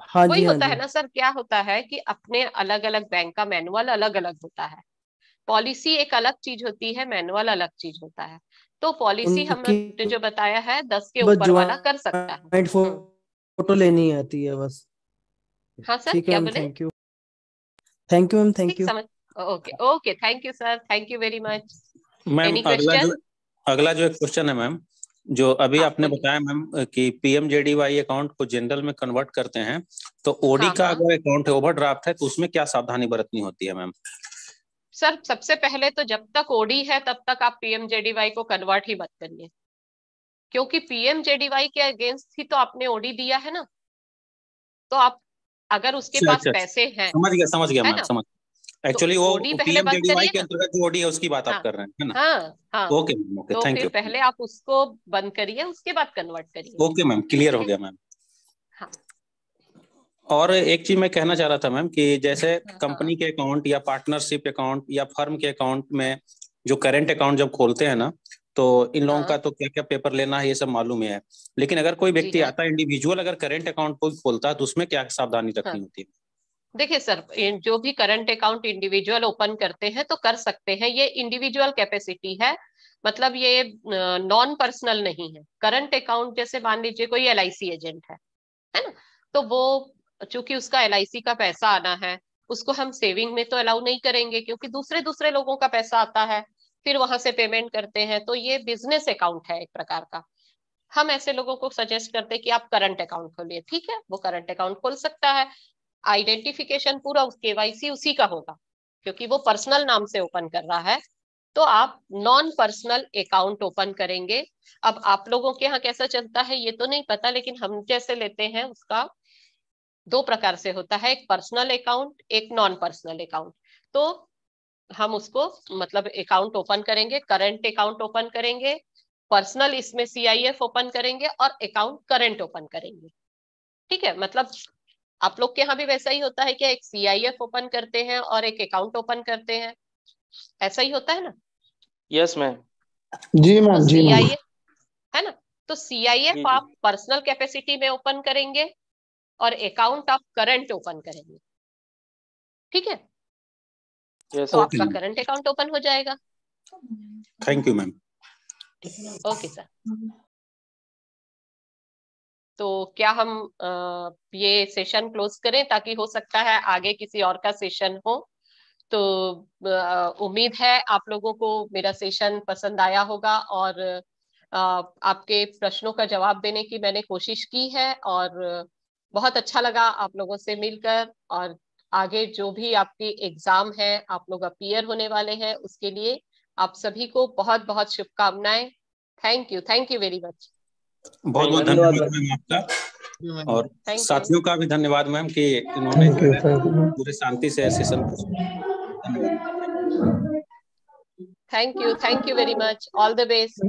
हाँ वही जी, हाँ होता जी। है ना सर, क्या होता है कि अपने अलग अलग बैंक का मैनुअल अलग अलग होता है। पॉलिसी एक अलग चीज होती है, मैनुअल अलग चीज होता है। तो पॉलिसी उनकी हमने जो बताया है 10 के बस ऊपर वाला कर सकता है। ज्वाइंट फोटो लेनी आती है बस। हाँ सर ठीक है क्या मैम, बोले? Thank you. Thank you ma'am, thank ठीक यू। समझ। Okay okay, thank you sir, thank you very much. Ma'am any question? अगला जो एक क्वेश्चन है मैम, जो अभी हाँ आपने बोलिए। बताया मैम कि पीएमजेडीवाई अकाउंट को जनरल में कन्वर्ट करते हैं, तो ओडी हाँ का हाँ अगर अकाउंट है, ओवरड्राफ्ट है, तो उसमें क्या सावधानी बरतनी होती है मैम? सर, सबसे पहले तो जब तक ओडी है तब तक आप पीएमजेडीवाई को कन्वर्ट ही मत करिए, क्योंकि पीएमजेडीवाई के अगेंस्ट ही तो आपने ओडी दिया है ना। तो आप अगर उसके अच्छा पास अच्छा अच्छा। पैसे हैं, समझ गया है मैम, ना, समझ। तो एक्चुअली वो ओडी पहले बंद पीएमजेडीवाई करिए के ना। अंतर्गत जो ओडी है उसकी बात आप हाँ कर रहे हैं, है ना? हाँ हाँ। ओके मैम, ओके, तो थैंक फिर यू। पहले आप उसको बंद करिए, उसके बाद कन्वर्ट करिए। ओके मैम, क्लियर ठीक हो है। गया मैम। हाँ और एक चीज मैं कहना चाह रहा था मैम कि जैसे हाँ हाँ कंपनी के अकाउंट या पार्टनरशिप अकाउंट या फर्म के अकाउंट में जो करंट अकाउंट जब खोलते हैं ना, तो इन लोगों का हाँ। तो क्या क्या पेपर लेना है ये सब मालूम ही है। लेकिन अगर कोई जी व्यक्ति हाँ आता है इंडिविजुअल, अगर करंट अकाउंट कोई खोलता है, तो उसमें क्या सावधानी रखनी हाँ। होती है? देखिए सर, जो भी करंट अकाउंट इंडिविजुअल ओपन करते हैं तो कर सकते हैं, ये इंडिविजुअल कैपेसिटी है। मतलब ये नॉन पर्सनल नहीं है। करंट अकाउंट जैसे मान लीजिए कोई एलआईसी एजेंट है ना, तो वो चूंकि उसका एलआईसी का पैसा आना है, उसको हम सेविंग में तो अलाउ नहीं करेंगे, क्योंकि दूसरे दूसरे लोगों का पैसा आता है, फिर वहां से पेमेंट करते हैं, तो ये बिजनेस अकाउंट है एक प्रकार का। हम ऐसे लोगों को सजेस्ट करते हैं कि आप करंट अकाउंट खोलिए, ठीक है, वो करंट अकाउंट खोल सकता है। आइडेंटिफिकेशन पूरा केवाईसी उसी का होगा, क्योंकि वो पर्सनल नाम से ओपन कर रहा है। तो आप नॉन पर्सनल अकाउंट ओपन करेंगे। अब आप लोगों के यहाँ कैसा चलता है ये तो नहीं पता, लेकिन हम जैसे लेते हैं उसका 2 प्रकार से होता है, एक पर्सनल अकाउंट, एक नॉन पर्सनल अकाउंट। तो हम उसको मतलब अकाउंट ओपन करेंगे, करंट अकाउंट ओपन करेंगे, पर्सनल इसमें सीआईएफ ओपन करेंगे और अकाउंट करंट ओपन करेंगे। ठीक है, मतलब आप लोग के यहाँ भी वैसा ही होता है क्या? एक सीआईएफ ओपन करते हैं और एक अकाउंट ओपन करते हैं, ऐसा ही होता है ना? Yes ma'am. जी तो मैम, जी मैम। सीआईएफ है ना, तो सीआईएफ जी जी। आप पर्सनल कैपेसिटी में ओपन करेंगे और अकाउंट आप करंट ओपन करेंगे। ठीक है, यस तो मैम। ओके आपका मैम, करंट अकाउंट ओपन हो जाएगा। Thank you ma'am. Okay sir. तो क्या हम ये सेशन क्लोज करें, ताकि हो सकता है आगे किसी और का सेशन हो। तो उम्मीद है आप लोगों को मेरा सेशन पसंद आया होगा, और आपके प्रश्नों का जवाब देने की मैंने कोशिश की है, और बहुत अच्छा लगा आप लोगों से मिलकर। और आगे जो भी आपकी एग्जाम है, आप लोग अपीयर होने वाले हैं, उसके लिए आप सभी को बहुत बहुत शुभकामनाएं। Thank you very much. बहुत बहुत धन्यवाद धन्यवाद मैम। मैम आपका, और थैंक यू। साथियों का भी धन्यवाद मैम कि इन्होंने थैंक जो यू, है थैंक यू। पूरे शांति से सेशन को सुना। धन्यवाद ma'am. Thank you very much. All the best.